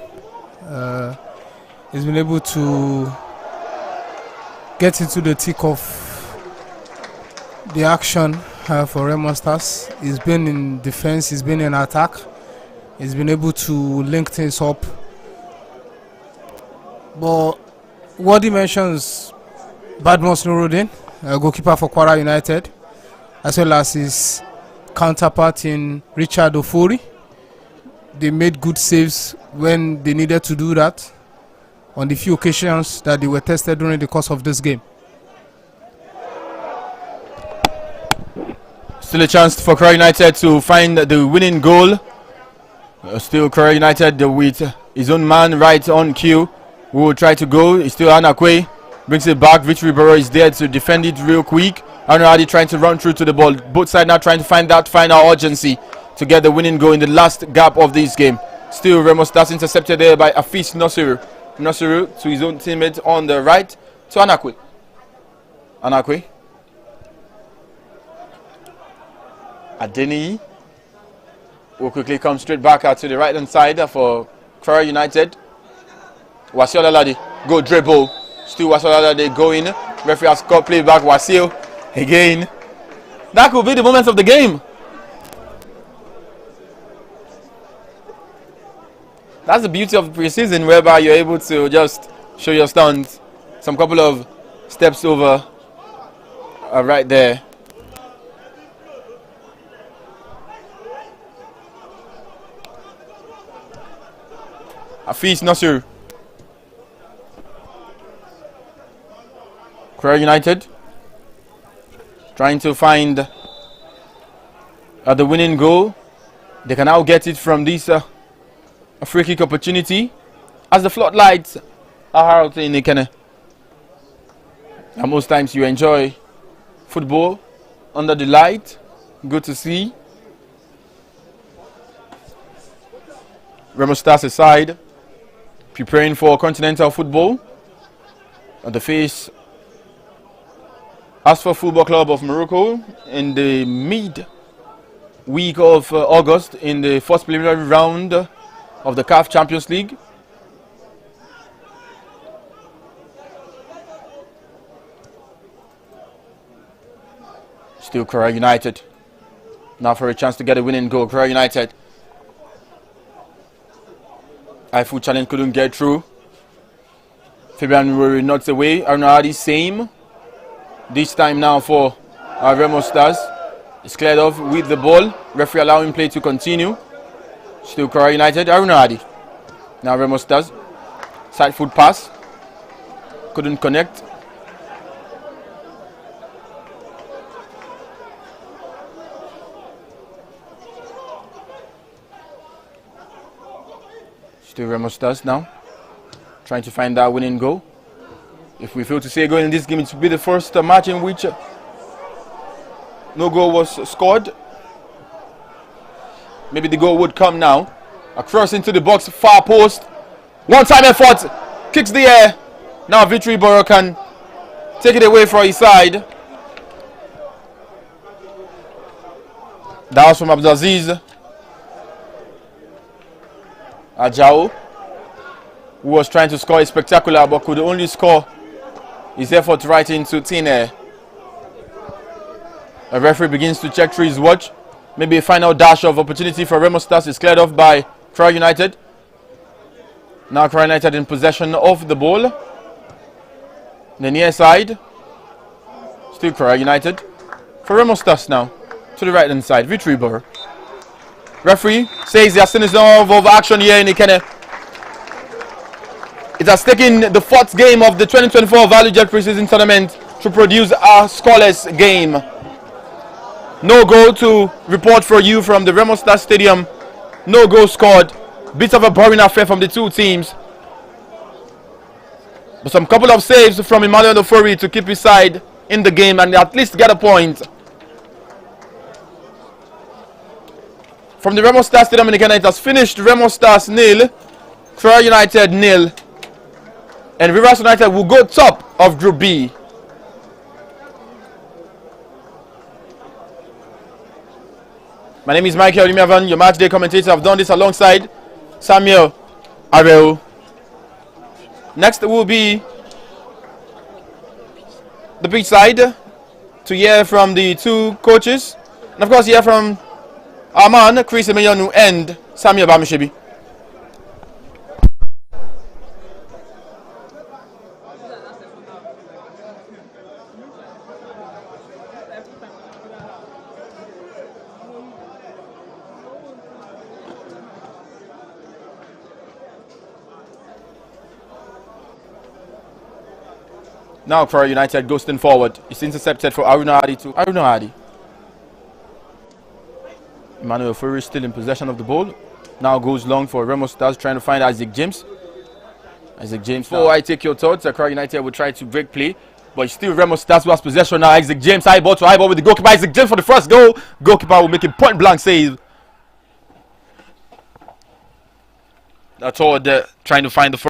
He's been able to get into the thick of the action for Remo Stars. He's been in defense, he's been in attack, he's been able to link things up. But Wadi mentions Badmus Nuruddin, goalkeeper for Kwara United, as well as his counterpart in Richard Ofori. They made good saves when they needed to do that on the few occasions that they were tested during the course of this game. Still a chance for Kwara United to find the winning goal. Still Kwara United with his own man right on cue. Who will try to go. It's still Anakwe. Brings it back. Victory Borough is there to defend it real quick. Anuradi trying to run through to the ball. Both sides now trying to find that final urgency to get the winning goal in the last gap of this game. Still Remo Stars intercepted there by Afis Nosiru. Nosiru to his own teammate on the right to Anakwe. Anakwe. Adeni will quickly come straight back out to the right hand side for Kwara United. Wasil Alade, go dribble. Still Wasil Alade going. Referee has got play back. Wasil again. That could be the moment of the game. That's the beauty of pre-season, whereby you're able to just show your stunts. Some couple of steps over right there. Afis Nasir. Kwara United trying to find the winning goal. They can now get it from this a free kick opportunity as the floodlights are out in Ikene. And most times you enjoy football under the light. Good to see. Remo Stars aside, preparing for continental football at the face Asfa Football Club of Morocco in the mid-week of August in the first preliminary round of the CAF Champions League. Still Kwara United. Now for a chance to get a winning goal. Kwara United. Ifu challenge couldn't get through. Fabian were not away. Arnaudi same. This time now for Remo Stars. It's cleared off with the ball. Referee allowing play to continue. Still Kwara United. Arnaudi. Now Remo Stars. Side foot pass. Couldn't connect. Still Remo Stars now. Trying to find that winning goal. If we fail to say a goal in this game, it will be the first match in which no goal was scored. Maybe the goal would come now. Across into the box, far post. One-time effort. Kicks the air. Now Victory Borough can take it away for his side. That was from Abdulaziz Ajao, who was trying to score a spectacular but could only score his effort right into thin air. A referee begins to check through his watch. Maybe a final dash of opportunity for Remo Stars is cleared off by Kwara United. Now Kwara United in possession of the ball. The near side. Still Kwara United. For Remo Stars now. To the right hand side. Victory Borough. Referee says he has seen enough of action here in Ikene. It has taken the fourth game of the 2024 Value Jet Preseason Tournament to produce a scoreless game. No goal to report for you from the Remo Stars Stadium. No goal scored. Bit of a boring affair from the two teams. But some couple of saves from Emmanuel Ofori to keep his side in the game and at least get a point. From the Remo Stars Stadium in Ikene, it has finished Remo Stars 0, Kwara United 0. And Rivers United will go top of Group B. My name is Michael Olimiavan, your matchday commentator. I've done this alongside Samuel Areo. Next will be the pitch side to hear from the two coaches. And of course hear from our man, Chris Emeyonu and Samuel Bamishebi. Now Kwara United ghosting forward. It's intercepted for Aruna Adi to Aruna Adi. Emmanuel Fury still in possession of the ball. Now goes long for Remo Stars trying to find Isaac James. Isaac James. Before I take your thoughts, Kwara United will try to break play. But it's still Remo Stars who has possession now. Isaac James, high ball to high ball with the goalkeeper. Isaac James for the first goal. Goalkeeper will make a point blank save. That's all they're trying to find the first.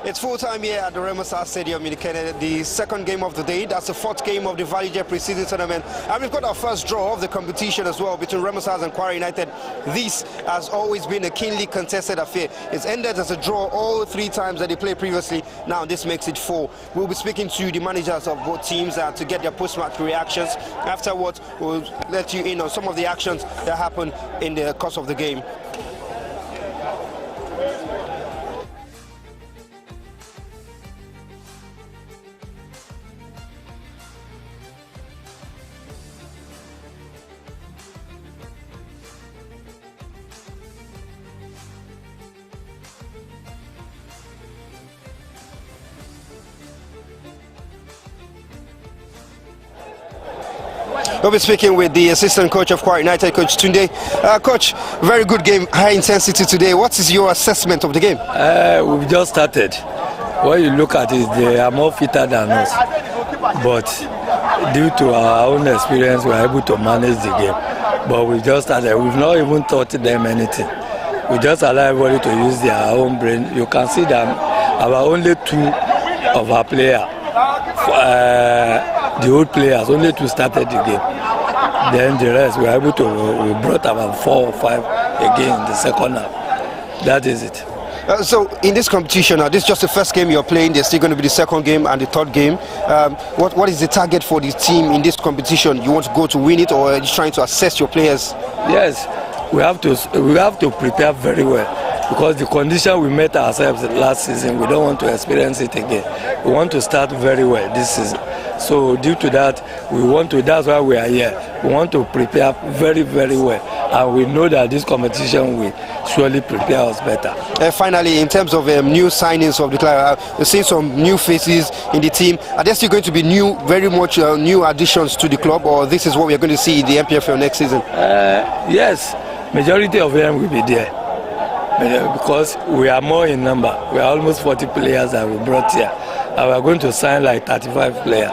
It's full time here at the Remo Stadium in Kennedy, the second game of the day. That's the fourth game of the ValueJet pre-season tournament. And we've got our first draw of the competition as well between Remo Stars and Kwara United. This has always been a keenly contested affair. It's ended as a draw all 3 times that they played previously. Now this makes it 4. We'll be speaking to the managers of both teams to get their post-match reactions. Afterwards, we'll let you in on some of the actions that happened in the course of the game. We'll be speaking with the assistant coach of Kwara United, Coach Tunde. Coach, very good game, high intensity today. What is your assessment of the game? We've just started. What you look at is they are more fitter than us. But due to our own experience, we are able to manage the game. But we just started. We've not even taught them anything. We just allow everybody to use their own brain. You can see that our only 2 of our players, the old players, only 2 started the game. Then the rest we brought about 4 or 5 again in the second half. That is it. So in this competition, this is just the first game you're playing. There's still going to be the second game and the third game. What is the target for the team in this competition? You want to go to win it, or are you trying to assess your players? Yes, we have to prepare very well, because the condition we met ourselves last season, we don't want to experience it again. We want to start very well this season. So due to that, that's why we are here. We want to prepare very, very well. And we know that this competition will surely prepare us better. Finally, in terms of new signings of the club, we've seen some new faces in the team. Are there still going to be very much new additions to the club, or this is what we're going to see in the MPFL next season? Yes, majority of them will be there. Because we are more in number. We are almost 40 players that we brought here. And we are going to sign like 35 players.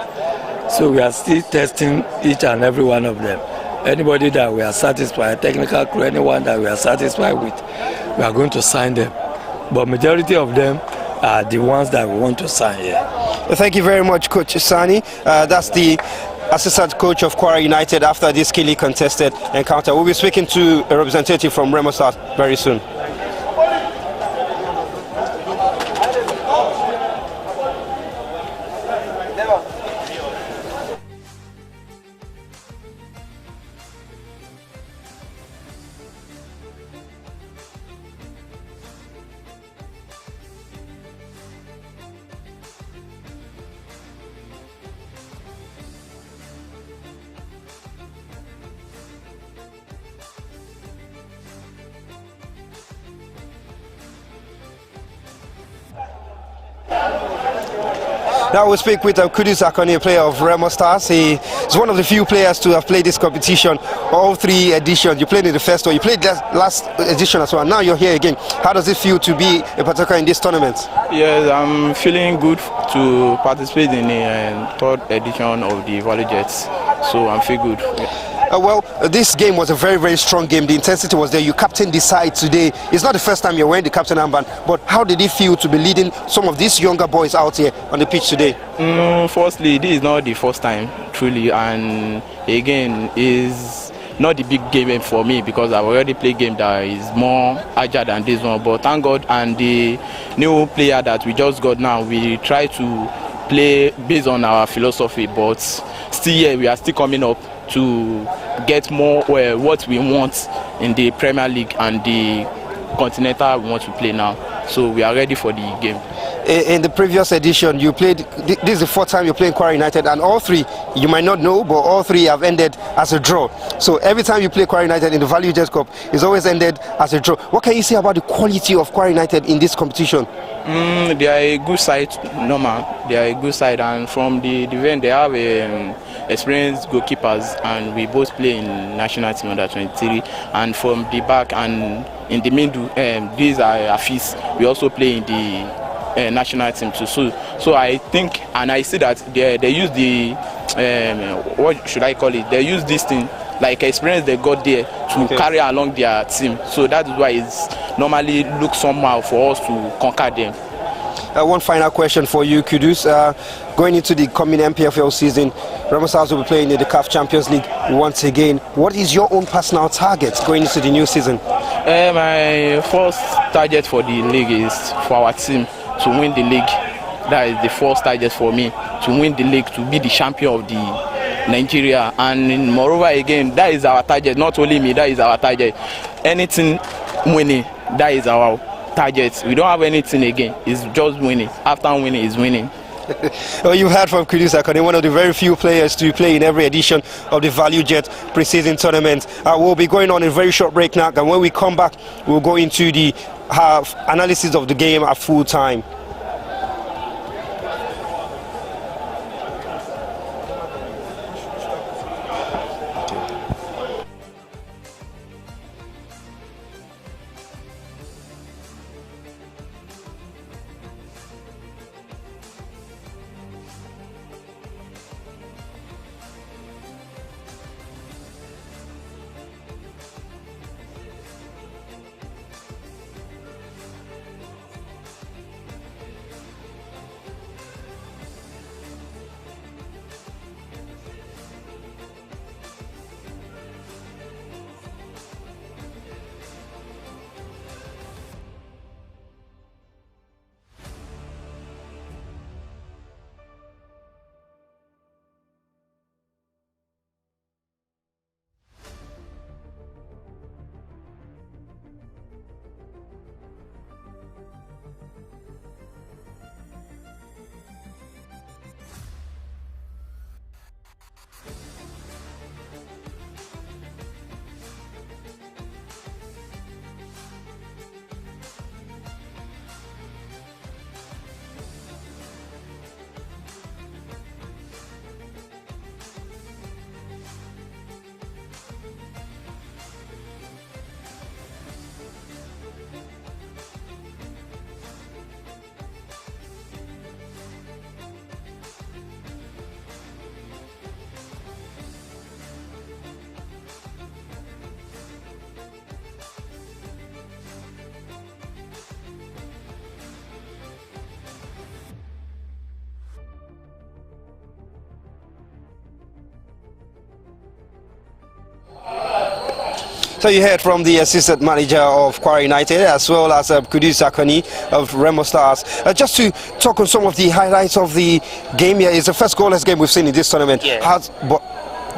So we are still testing each and every one of them. Anybody that we are satisfied, technical crew, anyone that we are satisfied with, we are going to sign them. But majority of them are the ones that we want to sign here. Well, thank you very much, Coach Sani. That's the assistant coach of Kwara United after this keenly contested encounter. We'll be speaking to a representative from Remo Stars very soon. Now we'll speak with Kudus Akoni, a player of Remo Stars. He is one of the few players to have played this competition, all 3 editions. You played in the first one, you played last edition as well. Now you're here again. How does it feel to be a partaker in this tournament? Yes, I'm feeling good to participate in the 3rd edition of the ValueJet. So I'm feeling good. Yeah. Well, this game was a very, very strong game. The intensity was there. You captained the side today. It's not the first time you're wearing the captain armband, but how did it feel to be leading some of these younger boys out here on the pitch today? Firstly, this is not the first time, truly, and again, is not the big game for me, because I've already played game that is more agile than this one. But thank God, and the new player that we just got now, we try to play based on our philosophy, but still here we are still coming up to get more what we want in the Premier League and the Continental we want to play now. So we are ready for the game. In the previous edition, you played, this is the 4th time you're playing Kwara United, and all 3, you might not know, but all 3 have ended as a draw. So every time you play Kwara United in the ValueJet Cup, it's always ended as a draw. What can you say about the quality of Kwara United in this competition? They are a good side, normal. They are a good side, and from the event, they have experienced goalkeepers, and we both play in national team under 23. And from the back and in the middle, these are Afis. We also play in the national team too. So I think, and I see that they use the what should I call it? They use this thing like experience they got there to carry along their team. So that is why it's normally looks somehow for us to conquer them. One final question for you, Kudus. Going into the coming MPFL season, Remo Stars will be playing in the CAF Champions League once again. What is your own personal target going into the new season? My first target for the league is for our team to win the league. That is the first target for me, to win the league, to be the champion of the Nigeria. And moreover, again, that is our target. Not only me, that is our target. Anything winning, that is our target. We don't have anything again. It's just winning. After winning is winning. Well, you heard from Kudus Akane, one of the very few players to play in every edition of the Value Jet pre-season tournament. We'll be going on a very short break now, and when we come back, we'll go into the analysis of the game at full time. So you heard from the assistant manager of Kwara United, as well as Kudus Akane of Remo Stars. Just to talk on some of the highlights of the game here, it's the first goalless game we've seen in this tournament. Yeah. But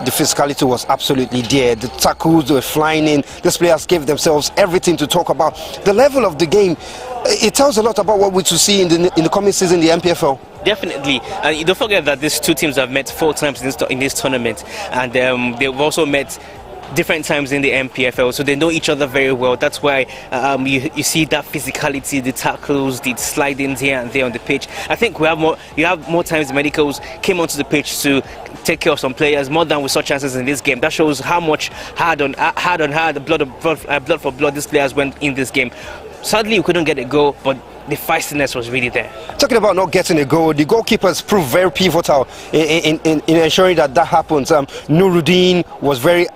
the physicality was absolutely there. The tackles were flying in. These players gave themselves everything to talk about. The level of the game, it tells a lot about what we're to see in the coming season in the MPFL. Definitely, and you don't forget that these two teams have met 4 times in this tournament, and they've also met different times in the MPFL, so they know each other very well. That's why you see that physicality, the tackles, the slidings here and there on the pitch. I think you have more times medicals came onto the pitch to take care of some players more than we saw chances in this game. That shows how much hard blood for blood these players went in this game. Sadly, we couldn't get a goal, but the feistiness was really there. Talking about not getting a goal, the goalkeepers proved very pivotal in ensuring that happens. Nuruddin was very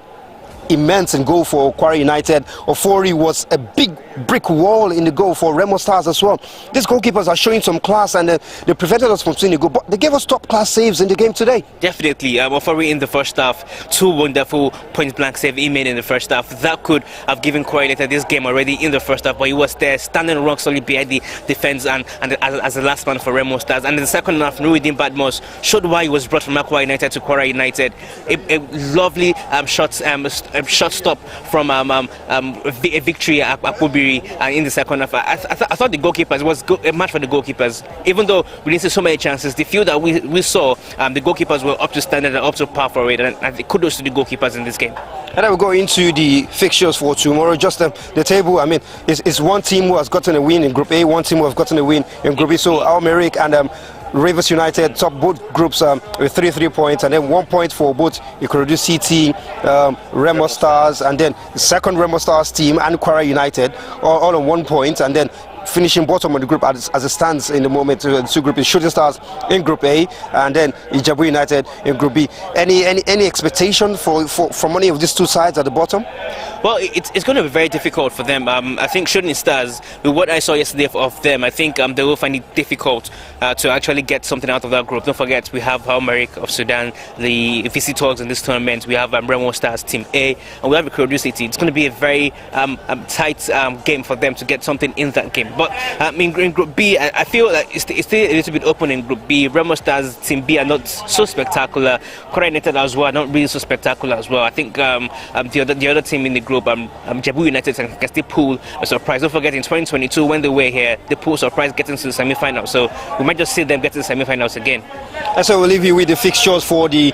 immense in goal for Kwara United. Ofori was a big brick wall in the goal for Remo Stars as well. These goalkeepers are showing some class, and they prevented us from seeing a goal, but they gave us top class saves in the game today. Definitely, Ofori in the first half, 2 wonderful point blank saves he made in the first half. That could have given Kwara United this game already in the first half, but he was there standing rock solid behind the defense and as the last man for Remo Stars. And in the second half, Nuruddin Badmus showed why he was brought from Kwara United to Kwara United. A lovely shot stop from a victory at Akubiri in the second half. I thought the goalkeepers was a match for the goalkeepers. Even though we didn't see so many chances, the few that we saw, the goalkeepers were up to standard and up to par for it. And kudos to the goalkeepers in this game. And then we go into the fixtures for tomorrow. Just the table. I mean, it's one team who has gotten a win in Group A, one team who has gotten a win in Group B. So Almeric and Rivers United top both groups with 3 points, and then 1 point for both Ikorodu City, Remo Stars, and then the second Remo Stars team and Kwara United, all on 1 point, and then finishing bottom of the group as it stands in the moment. The two groups is Shooting Stars in Group A and then Ijebu United in Group B. Any expectation from any of these two sides at the bottom? Well, it's going to be very difficult for them. I think Shooting Stars, with what I saw yesterday of them, I think they will find it difficult to actually get something out of that group. Don't forget, we have Al Merrikh of Sudan, the visitors in this tournament. We have Remo Stars Team A, and we have Ikorodu City. It's going to be a very tight game for them to get something in that game. But in Group B, I feel like it's still a little bit open in Group B. Remo Stars Team B are not so spectacular. Kwara United as well are not really so spectacular as well. I think the other team in the group, Ijebu United, can still pull a surprise. Don't forget, in 2022 when they were here, they pulled surprise getting to the semi-final. So we might just see them get to the semi-finals again. And so we'll leave you with the fixtures for the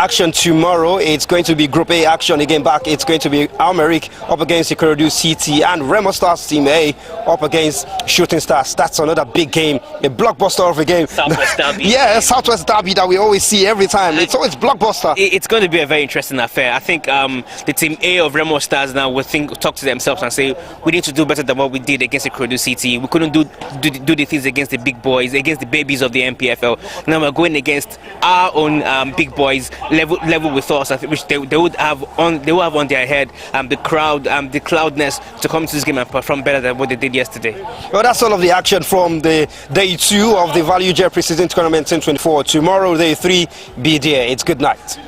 action tomorrow. It's going to be Group A action again back. It's going to be Al Merrikh up against Ikorodu City and Remo Stars Team A up against Shooting Stars. That's another big game, a blockbuster of a game. Southwest Derby. Yeah, Southwest Derby that we always see every time. It's always blockbuster. It's going to be a very interesting affair. I think the Team A of Remo Stars now will talk to themselves and say, we need to do better than what we did against Ikorodu City. We couldn't do the things against the big boys, against the babies of the MPFL. Now we're going against our own big boys, level with us, which they will have on their head the cloudness to come to this game and perform better than what they did yesterday. Well, that's all of the action from the day 2 of the Value Jet Pre-Season Tournament 2024. Tomorrow, day 3, be there. It's good night.